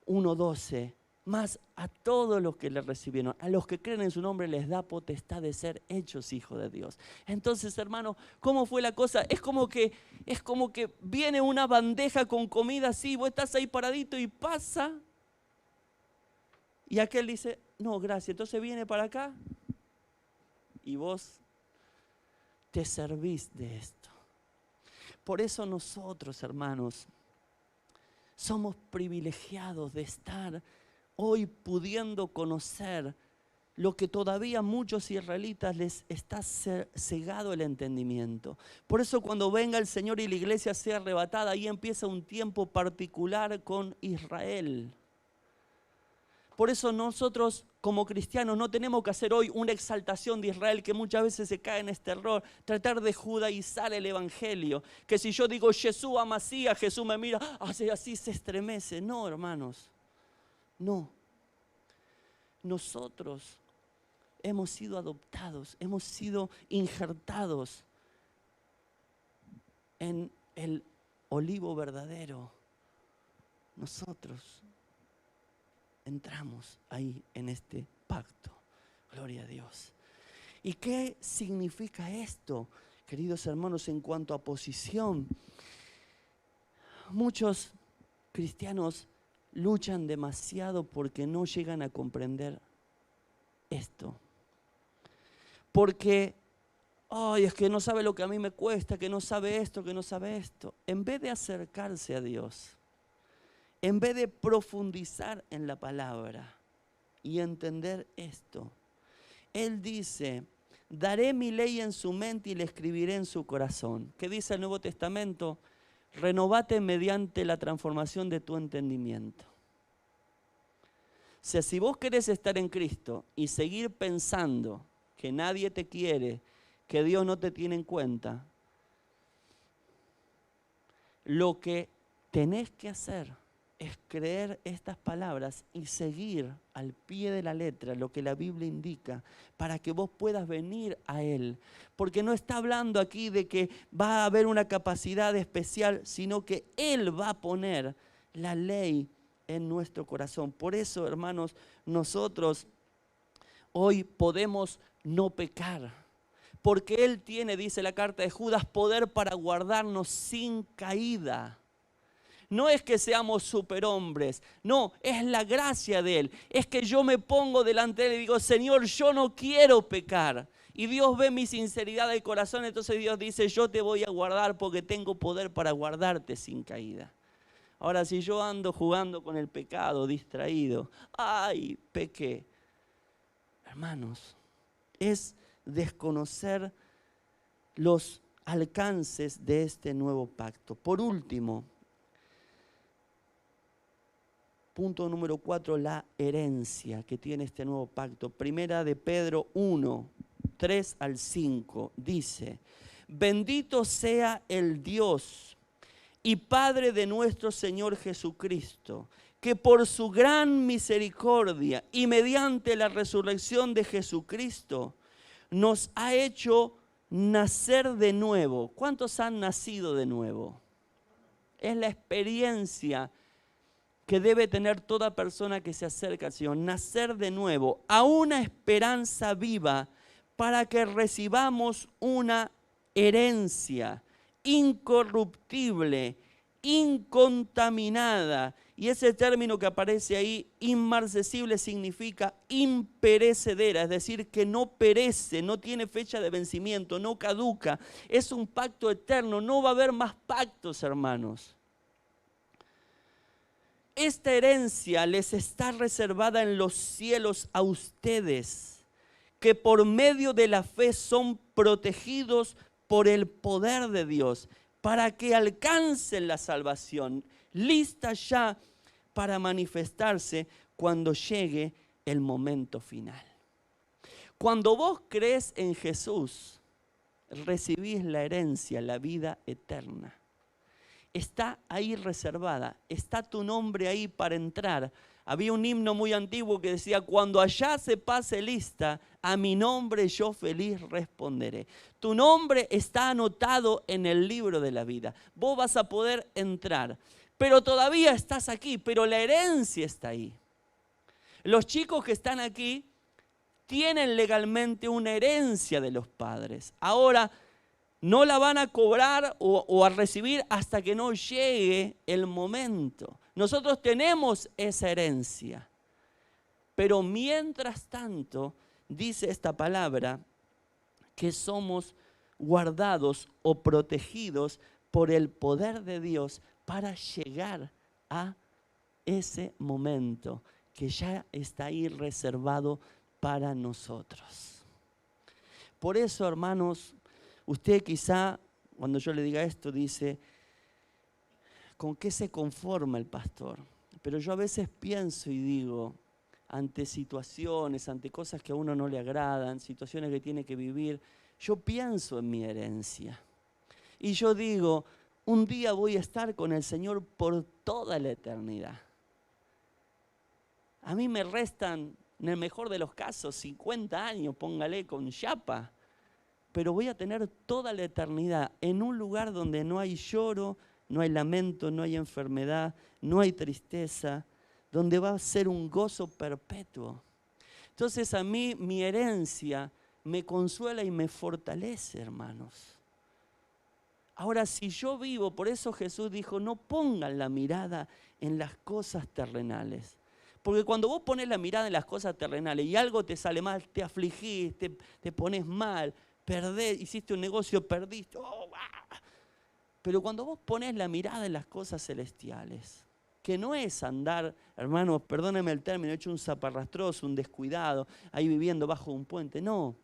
1:12. Más a todos los que le recibieron, a los que creen en su nombre les da potestad de ser hechos hijos de Dios. Entonces, hermano, ¿cómo fue la cosa? Es como que viene una bandeja con comida así, vos estás ahí paradito y pasa. Y aquel dice, no, gracias. Entonces viene para acá y vos te servís de esto. Por eso nosotros, hermanos, somos privilegiados de estar hoy pudiendo conocer lo que todavía a muchos israelitas les está cegado el entendimiento. Por eso cuando venga el Señor y la iglesia sea arrebatada, ahí empieza un tiempo particular con Israel. Por eso nosotros como cristianos no tenemos que hacer hoy una exaltación de Israel, que muchas veces se cae en este error, tratar de judaizar el evangelio, que si yo digo Jesús Amasía, Jesús me mira, así se estremece. No, hermanos. No, nosotros hemos sido adoptados, hemos sido injertados en el olivo verdadero, nosotros entramos ahí en este pacto. Gloria a Dios. ¿Y qué significa esto, queridos hermanos, en cuanto a posición? Muchos cristianos luchan demasiado porque no llegan a comprender esto. Porque, ay, es que no sabe lo que a mí me cuesta, que no sabe esto, que no sabe esto. En vez de acercarse a Dios, en vez de profundizar en la palabra y entender esto, Él dice, daré mi ley en su mente y la escribiré en su corazón. ¿Qué dice el Nuevo Testamento? Renovate mediante la transformación de tu entendimiento. O sea, si vos querés estar en Cristo y seguir pensando que nadie te quiere, que Dios no te tiene en cuenta, lo que tenés que hacer es creer estas palabras y seguir al pie de la letra lo que la Biblia indica para que vos puedas venir a Él. Porque no está hablando aquí de que va a haber una capacidad especial, sino que Él va a poner la ley en nuestro corazón. Por eso, hermanos, nosotros hoy podemos no pecar. Porque Él tiene, dice la carta de Judas, poder para guardarnos sin caída. No es que seamos superhombres, no, es la gracia de Él. Es que yo me pongo delante de Él y digo, Señor, yo no quiero pecar. Y Dios ve mi sinceridad del corazón, entonces Dios dice, yo te voy a guardar porque tengo poder para guardarte sin caída. Ahora, si yo ando jugando con el pecado, distraído, ¡ay, pequé! Hermanos, es desconocer los alcances de este nuevo pacto. Por último, punto número 4, la herencia que tiene este nuevo pacto. Primera de Pedro 1, 3 al 5, dice, bendito sea el Dios y Padre de nuestro Señor Jesucristo, que por su gran misericordia y mediante la resurrección de Jesucristo, nos ha hecho nacer de nuevo. ¿Cuántos han nacido de nuevo? Es la experiencia que debe tener toda persona que se acerca al Señor, nacer de nuevo a una esperanza viva para que recibamos una herencia incorruptible, incontaminada. Y ese término que aparece ahí, inmarcesible, significa imperecedera, es decir, que no perece, no tiene fecha de vencimiento, no caduca. Es un pacto eterno, no va a haber más pactos, hermanos. Esta herencia les está reservada en los cielos a ustedes, que por medio de la fe son protegidos por el poder de Dios, para que alcancen la salvación, lista ya para manifestarse cuando llegue el momento final. Cuando vos crees en Jesús, recibís la herencia, la vida eterna. Está ahí reservada, está tu nombre ahí para entrar. Había un himno muy antiguo que decía, cuando allá se pase lista, a mi nombre yo feliz responderé. Tu nombre está anotado en el libro de la vida. Vos vas a poder entrar, pero todavía estás aquí, pero la herencia está ahí. Los chicos que están aquí tienen legalmente una herencia de los padres. Ahora, no la van a cobrar o a recibir hasta que no llegue el momento. Nosotros tenemos esa herencia. Pero mientras tanto, dice esta palabra, que somos guardados o protegidos por el poder de Dios para llegar a ese momento que ya está ahí reservado para nosotros. Por eso, hermanos, usted quizá, cuando yo le diga esto, dice, ¿con qué se conforma el pastor? Pero yo a veces pienso y digo, ante situaciones, ante cosas que a uno no le agradan, situaciones que tiene que vivir, yo pienso en mi herencia. Y yo digo, un día voy a estar con el Señor por toda la eternidad. A mí me restan, en el mejor de los casos, 50 años, póngale con chapa. Pero voy a tener toda la eternidad en un lugar donde no hay lloro, no hay lamento, no hay enfermedad, no hay tristeza, donde va a ser un gozo perpetuo. Entonces a mí mi herencia me consuela y me fortalece, hermanos. Ahora, si yo vivo, por eso Jesús dijo, no pongan la mirada en las cosas terrenales. Porque cuando vos pones la mirada en las cosas terrenales y algo te sale mal, te afligís, te pones mal, perdés, hiciste un negocio, perdiste. Pero cuando vos pones la mirada en las cosas celestiales, que no es andar, hermanos, perdónenme el término, hecho un zaparrastroso, un descuidado, ahí viviendo bajo un puente, no.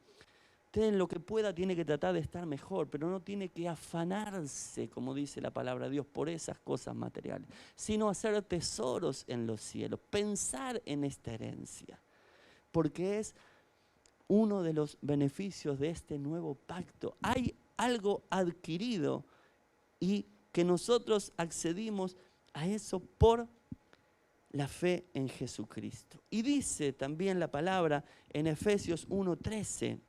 Usted en lo que pueda tiene que tratar de estar mejor, pero no tiene que afanarse, como dice la palabra de Dios, por esas cosas materiales, sino hacer tesoros en los cielos, pensar en esta herencia, porque es uno de los beneficios de este nuevo pacto. Hay algo adquirido y que nosotros accedimos a eso por la fe en Jesucristo. Y dice también la palabra en Efesios 1:13,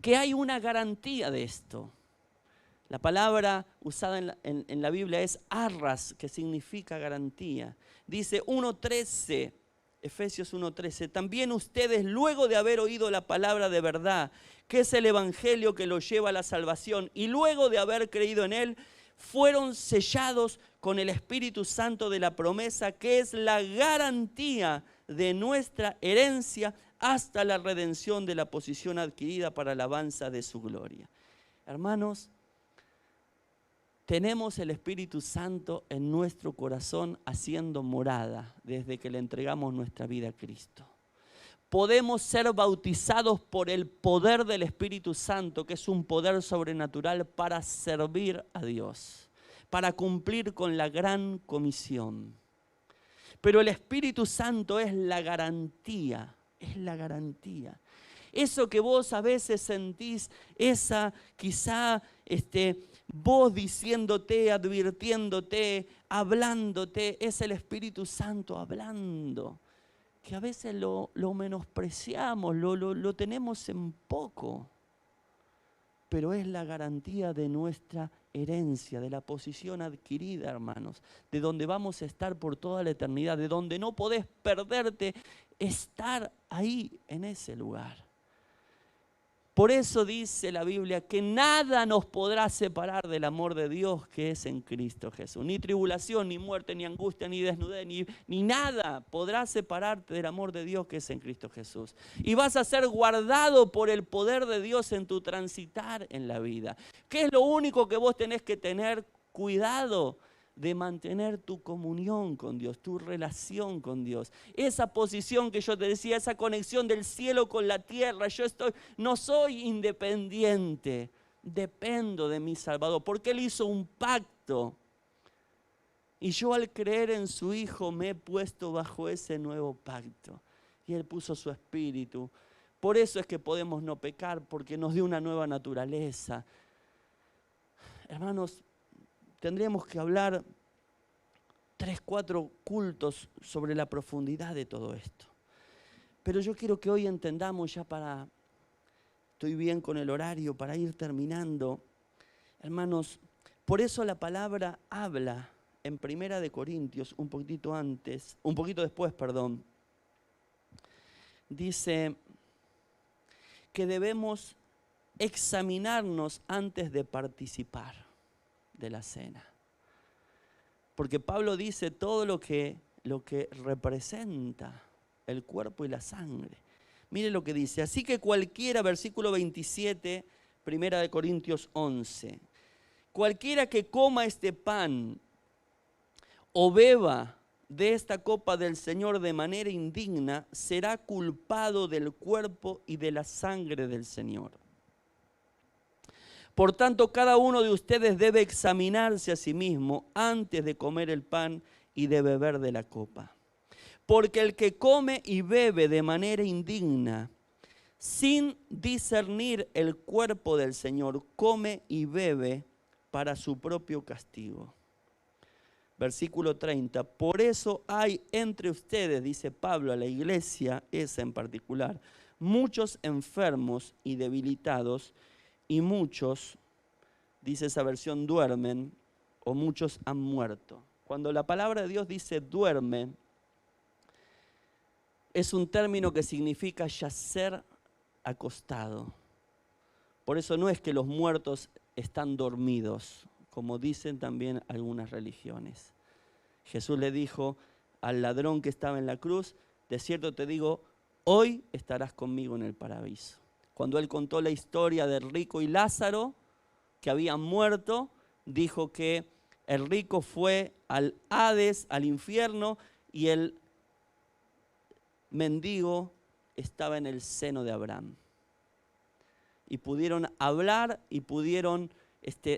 que hay una garantía de esto. La palabra usada en la Biblia es arras, que significa garantía. Dice 1:13, Efesios 1:13, también ustedes, luego de haber oído la palabra de verdad, que es el evangelio que los lleva a la salvación, y luego de haber creído en él, fueron sellados con el Espíritu Santo de la promesa, que es la garantía de nuestra herencia hasta la redención de la posición adquirida para alabanza de su gloria. Hermanos, tenemos el Espíritu Santo en nuestro corazón haciendo morada desde que le entregamos nuestra vida a Cristo. Podemos ser bautizados por el poder del Espíritu Santo, que es un poder sobrenatural para servir a Dios, para cumplir con la gran comisión. Pero el Espíritu Santo es la garantía. Es la garantía. Eso que vos a veces sentís, esa quizá vos diciéndote, advirtiéndote, hablándote, es el Espíritu Santo hablando. Que a veces lo menospreciamos, lo tenemos en poco. Pero es la garantía de nuestra herencia, de la posición adquirida, hermanos, de donde vamos a estar por toda la eternidad, de donde no podés perderte, estar ahí en ese lugar. Por eso dice la Biblia que nada nos podrá separar del amor de Dios que es en Cristo Jesús. Ni tribulación, ni muerte, ni angustia, ni desnudez, ni nada podrá separarte del amor de Dios que es en Cristo Jesús. Y vas a ser guardado por el poder de Dios en tu transitar en la vida. ¿Qué es lo único que vos tenés que tener cuidado? De mantener tu comunión con Dios, tu relación con Dios. Esa posición que yo te decía, esa conexión del cielo con la tierra. No soy independiente, dependo de mi Salvador, porque Él hizo un pacto. Y yo al creer en su Hijo me he puesto bajo ese nuevo pacto. Y Él puso su Espíritu. Por eso es que podemos no pecar, porque nos dio una nueva naturaleza. Hermanos, tendríamos que hablar 3, 4 cultos sobre la profundidad de todo esto. Pero yo quiero que hoy entendamos estoy bien con el horario para ir terminando. Hermanos, por eso la palabra habla en 1 Corintios, un poquito después, dice que debemos examinarnos antes de participar de la cena. Porque Pablo dice todo lo que representa el cuerpo y la sangre. Mire lo que dice. Así que cualquiera, versículo 27, 1 Corintios 11. Cualquiera que coma este pan o beba de esta copa del Señor de manera indigna, será culpado del cuerpo y de la sangre del Señor. Por tanto, cada uno de ustedes debe examinarse a sí mismo antes de comer el pan y de beber de la copa. Porque el que come y bebe de manera indigna, sin discernir el cuerpo del Señor, come y bebe para su propio castigo. Versículo 30. Por eso hay entre ustedes, dice Pablo a la iglesia, esa en particular, muchos enfermos y debilitados, y muchos, dice esa versión, duermen o muchos han muerto. Cuando la palabra de Dios dice duerme, es un término que significa yacer acostado. Por eso no es que los muertos están dormidos, como dicen también algunas religiones. Jesús le dijo al ladrón que estaba en la cruz, de cierto te digo, hoy estarás conmigo en el paraíso. Cuando él contó la historia del rico y Lázaro, que habían muerto, dijo que el rico fue al Hades, al infierno, y el mendigo estaba en el seno de Abraham. Y pudieron hablar y pudieron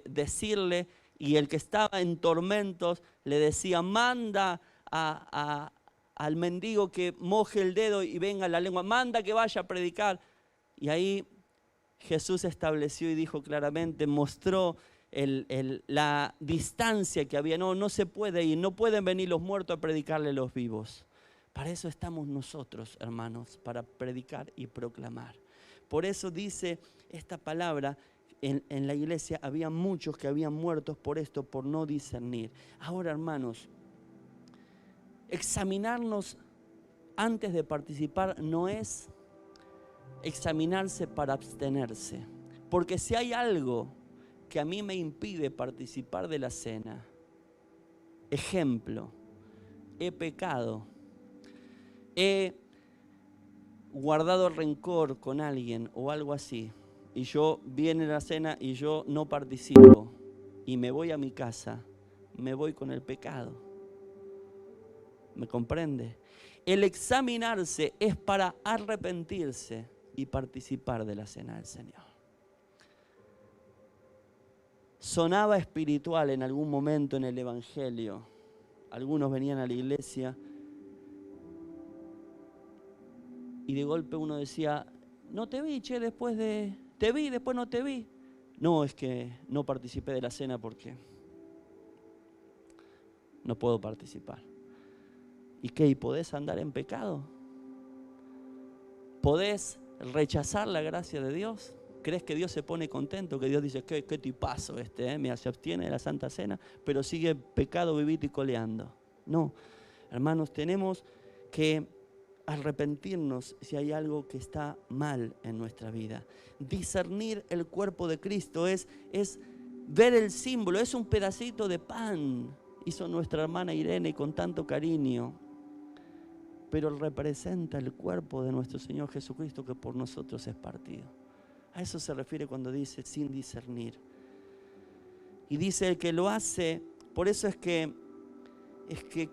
decirle, y el que estaba en tormentos le decía, manda al mendigo que moje el dedo y venga la lengua, manda que vaya a predicar. Y ahí Jesús estableció y dijo claramente, mostró la distancia que había. No se puede ir, no pueden venir los muertos a predicarle a los vivos. Para eso estamos nosotros, hermanos, para predicar y proclamar. Por eso dice esta palabra, en la iglesia había muchos que habían muerto por esto, por no discernir. Ahora, hermanos, examinarnos antes de participar no es examinarse para abstenerse. Porque si hay algo que a mí me impide participar de la cena, ejemplo, he pecado, he guardado rencor con alguien o algo así, y yo viene la cena y yo no participo y me voy a mi casa, me voy con el pecado. ¿Me comprende? El examinarse es para arrepentirse y participar de la cena del Señor. Sonaba espiritual en algún momento en el Evangelio. Algunos venían a la iglesia y de golpe uno decía, no te vi, che, después de... Te vi, después no te vi. No, es que no participé de la cena porque no puedo participar. ¿Y qué? ¿Y podés andar en pecado? ¿Podés rechazar la gracia de Dios? ¿Crees que Dios se pone contento? Que Dios dice, qué tipazo me se abstiene de la Santa Cena, pero sigue pecado vivito y coleando. No, hermanos, tenemos que arrepentirnos si hay algo que está mal en nuestra vida. Discernir el cuerpo de Cristo es ver el símbolo, es un pedacito de pan, hizo nuestra hermana Irene con tanto cariño, pero representa el cuerpo de nuestro Señor Jesucristo que por nosotros es partido. A eso se refiere cuando dice sin discernir. Y dice el que lo hace, por eso es que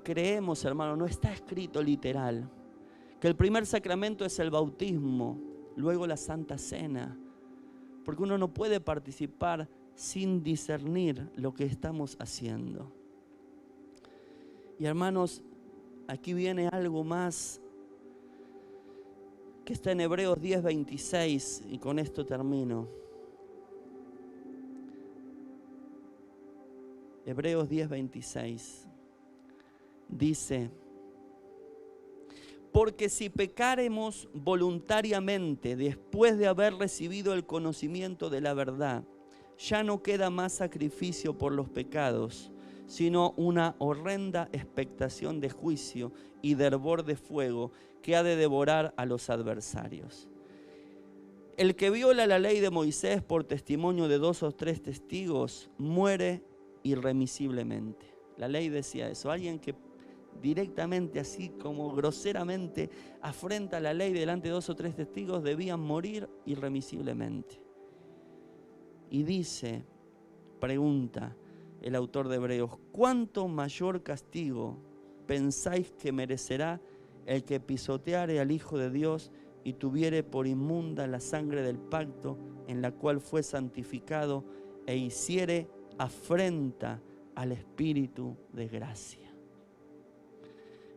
creemos, hermano, no está escrito literal, que el primer sacramento es el bautismo, luego la Santa Cena, porque uno no puede participar sin discernir lo que estamos haciendo. Y hermanos, aquí viene algo más que está en Hebreos 10:26, y con esto termino. Hebreos 10:26 dice, porque si pecáremos voluntariamente después de haber recibido el conocimiento de la verdad, ya no queda más sacrificio por los pecados, sino una horrenda expectación de juicio y de hervor de fuego que ha de devorar a los adversarios. El que viola la ley de Moisés por testimonio de 2 o 3 testigos muere irremisiblemente. La ley decía eso. Alguien que directamente, así como groseramente, afrenta la ley delante de 2 o 3 testigos, debían morir irremisiblemente. Y dice, pregunta el autor de Hebreos, ¿cuánto mayor castigo pensáis que merecerá el que pisoteare al Hijo de Dios y tuviere por inmunda la sangre del pacto en la cual fue santificado e hiciere afrenta al Espíritu de gracia?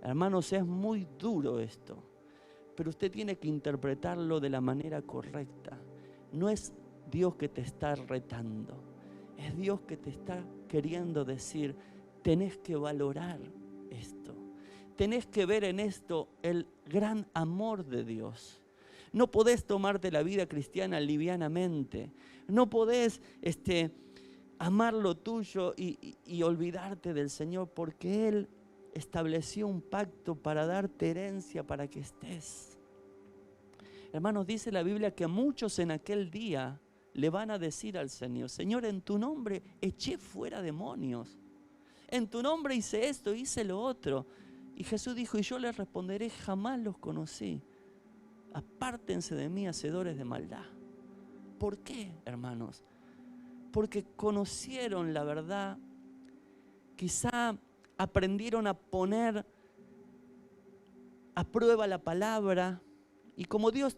Hermanos, es muy duro esto, pero usted tiene que interpretarlo de la manera correcta. No es Dios que te está retando, es Dios que te está queriendo decir, tenés que valorar esto, tenés que ver en esto el gran amor de Dios. No podés tomarte la vida cristiana livianamente, no podés amar lo tuyo y olvidarte del Señor, porque Él estableció un pacto para darte herencia, para que estés. Hermanos, dice la Biblia que muchos en aquel día le van a decir al Señor: Señor, en tu nombre eché fuera demonios, en tu nombre hice esto, hice lo otro. Y Jesús dijo: y yo les responderé, jamás los conocí. Apártense de mí, hacedores de maldad. ¿Por qué, hermanos? Porque conocieron la verdad, quizá aprendieron a poner a prueba la palabra, y como Dios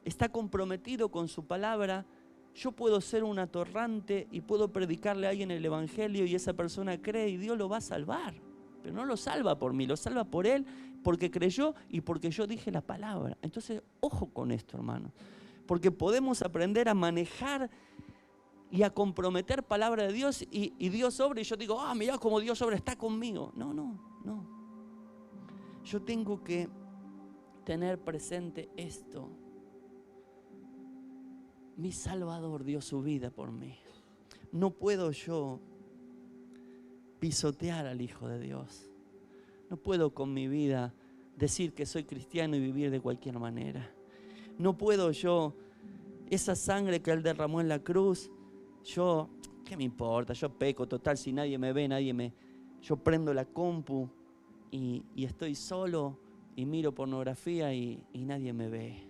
está comprometido con su palabra, yo puedo ser un atorrante y puedo predicarle a alguien el evangelio y esa persona cree y Dios lo va a salvar. Pero no lo salva por mí, lo salva por Él, porque creyó y porque yo dije la palabra. Entonces, ojo con esto, hermano, porque podemos aprender a manejar y a comprometer palabra de Dios y Dios obra y yo digo: mirá cómo Dios obra, está conmigo. No. Yo tengo que tener presente esto: mi Salvador dio su vida por mí. No puedo yo pisotear al Hijo de Dios. No puedo con mi vida decir que soy cristiano y vivir de cualquier manera. No puedo yo, esa sangre que Él derramó en la cruz, ¿qué me importa? Yo peco, total, si nadie me ve, yo prendo la compu y estoy solo y miro pornografía y nadie me ve.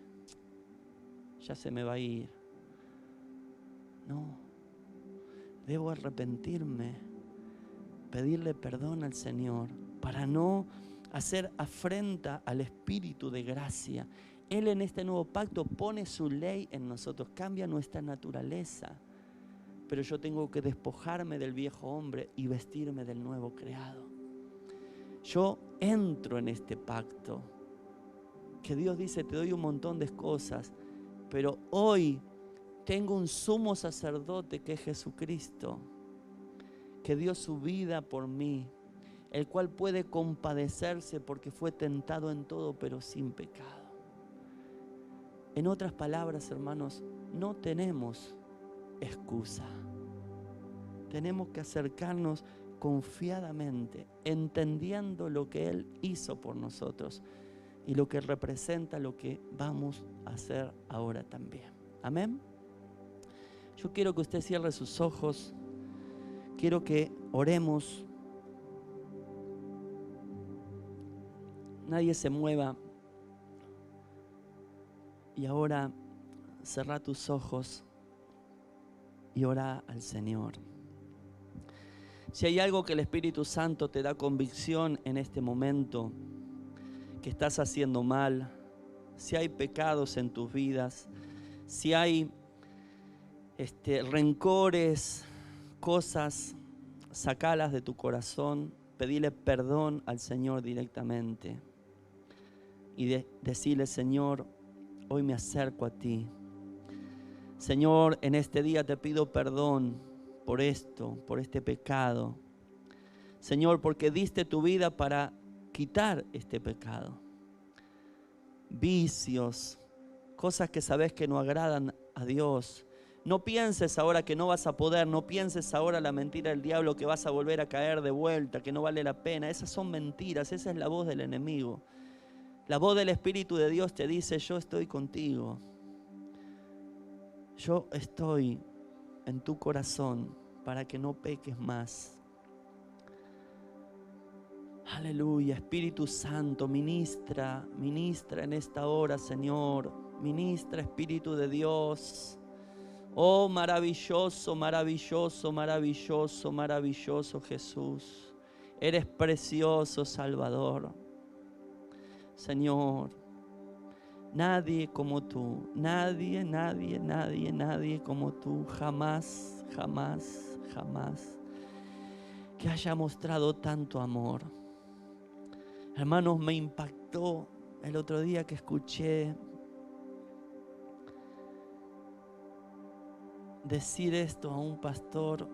Ya se me va a ir. No, debo arrepentirme, pedirle perdón al Señor para no hacer afrenta al Espíritu de gracia. Él en este nuevo pacto pone su ley en nosotros, cambia nuestra naturaleza. Pero yo tengo que despojarme del viejo hombre y vestirme del nuevo creado. Yo entro en este pacto que Dios dice: te doy un montón de cosas, pero hoy tengo un sumo sacerdote que es Jesucristo, que dio su vida por mí, el cual puede compadecerse porque fue tentado en todo, pero sin pecado. En otras palabras, hermanos, no tenemos excusa. Tenemos que acercarnos confiadamente, entendiendo lo que Él hizo por nosotros y lo que representa lo que vamos a hacer ahora también. Amén. Yo quiero que usted cierre sus ojos. Quiero que oremos. Nadie se mueva. Y ahora cerrá tus ojos y ora al Señor. Si hay algo que el Espíritu Santo te da convicción en este momento, que estás haciendo mal, si hay pecados en tus vidas, si hay rencores, cosas, sacalas de tu corazón, pedile perdón al Señor directamente y decirle: Señor, hoy me acerco a ti. Señor, en este día te pido perdón por esto, por este pecado. Señor, porque diste tu vida para quitar este pecado. Vicios, cosas que sabes que no agradan a Dios. No pienses ahora que no vas a poder, no pienses ahora la mentira del diablo que vas a volver a caer de vuelta, que no vale la pena. Esas son mentiras, esa es la voz del enemigo. La voz del Espíritu de Dios te dice: yo estoy contigo. Yo estoy en tu corazón para que no peques más. Aleluya. Espíritu Santo, ministra en esta hora, Señor. Ministra, Espíritu de Dios. Oh, maravilloso, maravilloso, maravilloso, maravilloso Jesús. Eres precioso, Salvador. Señor, nadie como tú, nadie como tú, jamás, jamás, jamás, que haya mostrado tanto amor. Hermanos, me impactó el otro día que escuché decir esto a un pastor.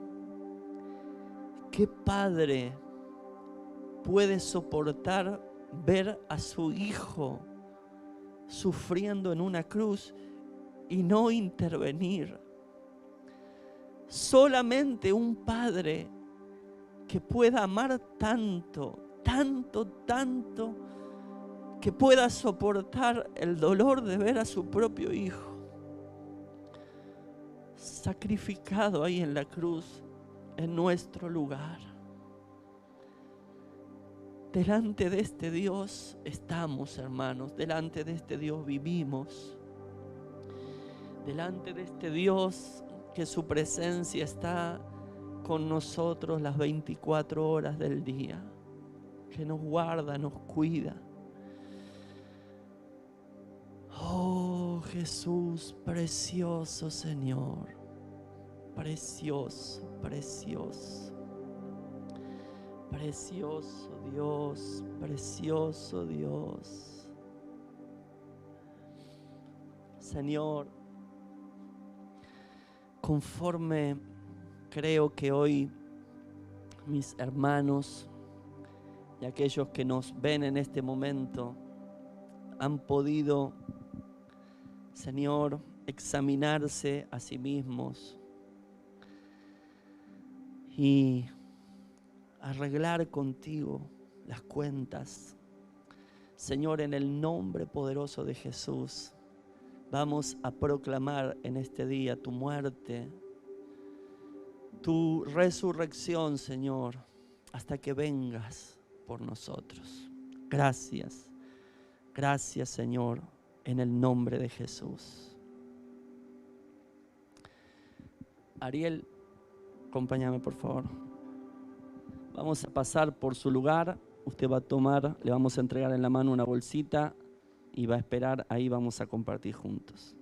¿Qué padre puede soportar ver a su hijo sufriendo en una cruz y no intervenir? Solamente un padre que pueda amar tanto, tanto, tanto, que pueda soportar el dolor de ver a su propio hijo sacrificado ahí en la cruz, en nuestro lugar. Delante de este Dios estamos, hermanos, delante de este Dios vivimos, delante de este Dios que su presencia está con nosotros las 24 horas del día, que nos guarda, nos cuida. Oh Jesús, precioso Señor, precioso, precioso, precioso Dios, precioso Dios. Señor, conforme creo que hoy mis hermanos y aquellos que nos ven en este momento han podido, Señor, examinarse a sí mismos y arreglar contigo las cuentas. Señor, en el nombre poderoso de Jesús, vamos a proclamar en este día tu muerte, tu resurrección, Señor, hasta que vengas por nosotros. Gracias, gracias, Señor, en el nombre de Jesús. Ariel, acompáñame por favor. Vamos a pasar por su lugar. Usted va a tomar, le vamos a entregar en la mano una bolsita y va a esperar. Ahí vamos a compartir juntos.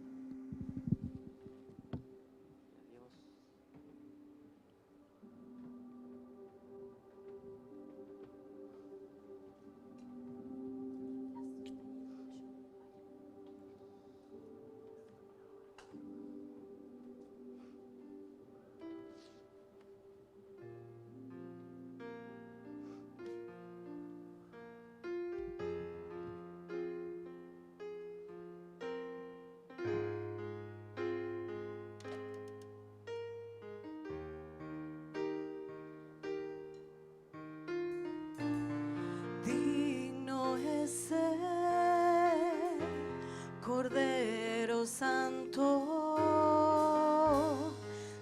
Cordero Santo,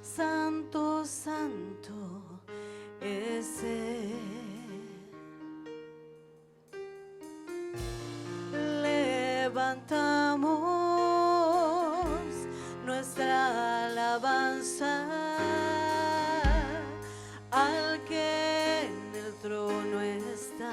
Santo, Santo es Él. Levantamos nuestra alabanza al que en el trono está.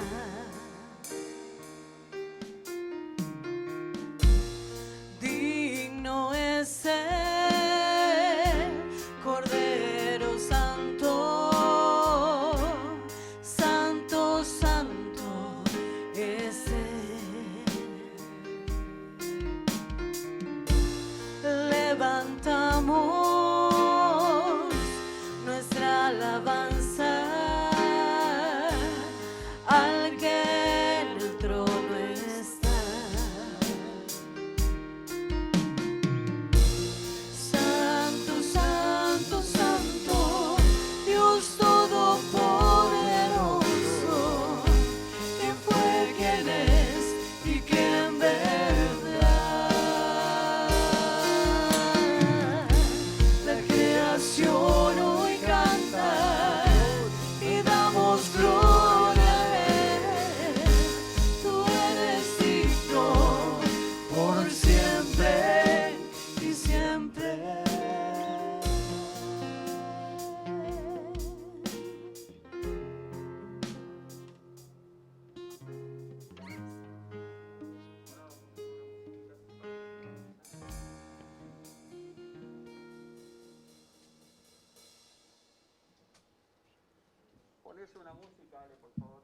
Una música, dale, por favor.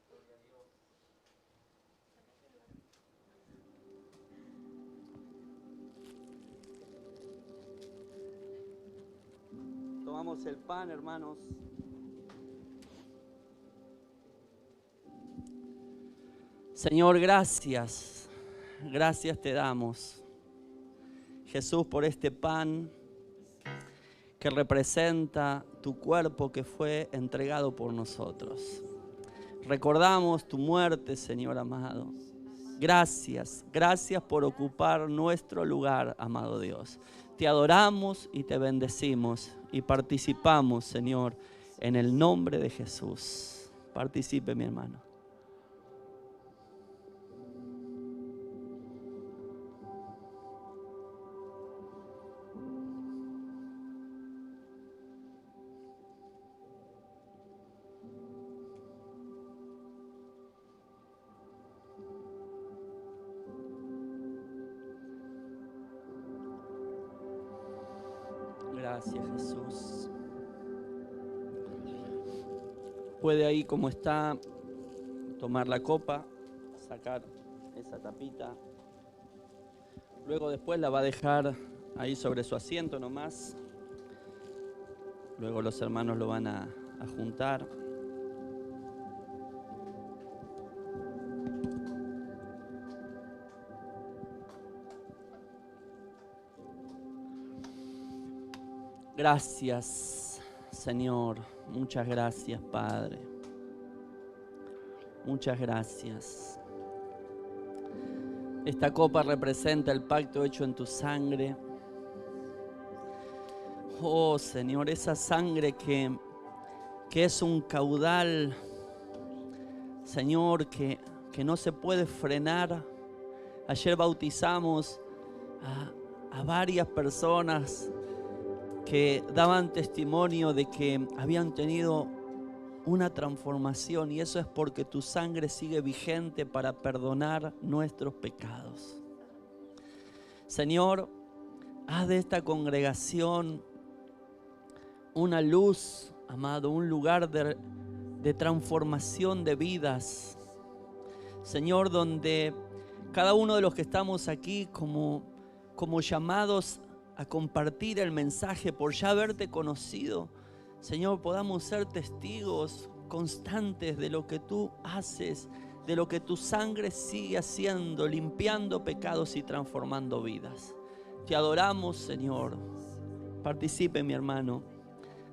Gloria a Dios. Tomamos el pan, hermanos. Señor, gracias. Gracias te damos. Jesús, por este pan que representa tu cuerpo que fue entregado por nosotros. Recordamos tu muerte, Señor amado. Gracias, gracias por ocupar nuestro lugar, amado Dios. Te adoramos y te bendecimos y participamos, Señor, en el nombre de Jesús. Participe, mi hermano. Gracias, Jesús. Puede ahí como está tomar la copa, sacar esa tapita. Luego después la va a dejar ahí sobre su asiento nomás. Luego los hermanos lo van a juntar. Gracias, Señor. Muchas gracias, Padre. Muchas gracias. Esta copa representa el pacto hecho en tu sangre. Oh, Señor, esa sangre que es un caudal, Señor, que no se puede frenar. Ayer bautizamos a varias personas que daban testimonio de que habían tenido una transformación, y eso es porque tu sangre sigue vigente para perdonar nuestros pecados. Señor, haz de esta congregación una luz, amado, un lugar de transformación de vidas. Señor, donde cada uno de los que estamos aquí como llamados a compartir el mensaje por ya haberte conocido, Señor, podamos ser testigos constantes de lo que tú haces, de lo que tu sangre sigue haciendo, limpiando pecados y transformando vidas. Te adoramos, Señor. Participe, mi hermano,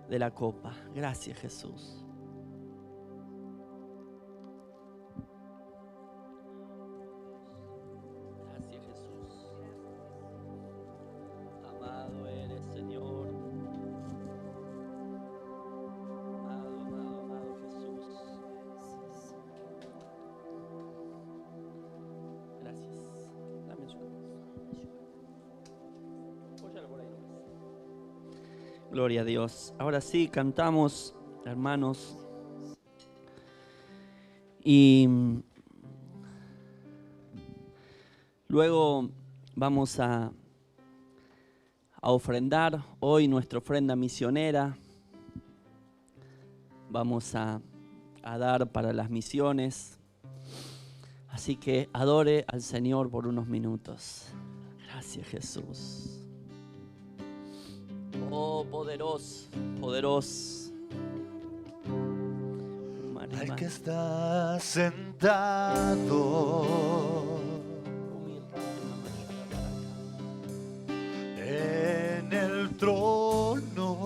de la copa. Gracias, Jesús. Gloria a Dios. Ahora sí, cantamos, hermanos. Y luego vamos a ofrendar hoy nuestra ofrenda misionera. Vamos a dar para las misiones. Así que adore al Señor por unos minutos. Gracias, Jesús. Oh, poderoso, poderoso. Al que está sentado en el trono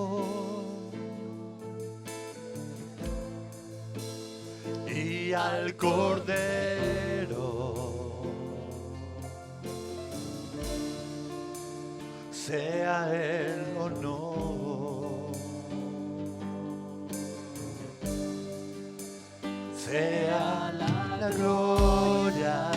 y al Cordero sea el honor, sea la gloria,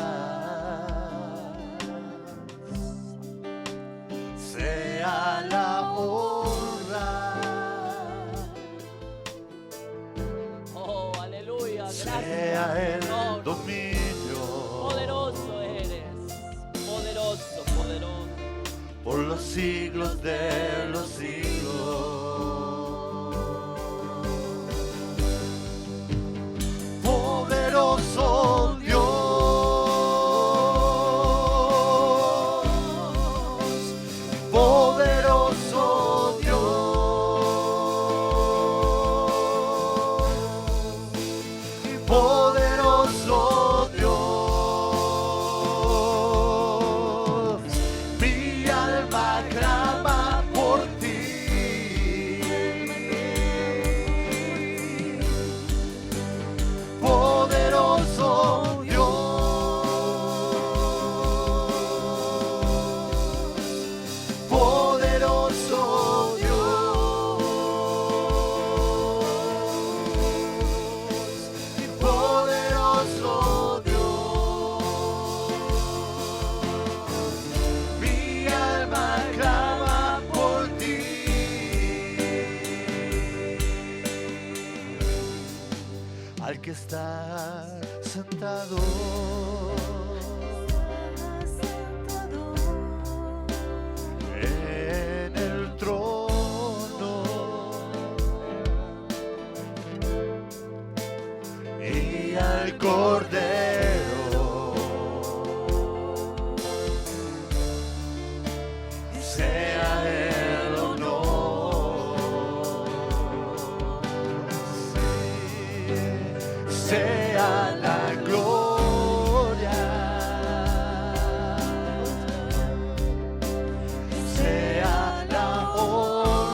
sea la honra, oh, aleluya, gracias, sea el Señor. dominio, Poderoso eres, poderoso, poderoso. por los siglos de los siglos. Poderoso Dios, poderoso Dios, poderoso Dios, mi alma está sentado. En el trono y al Cordero sea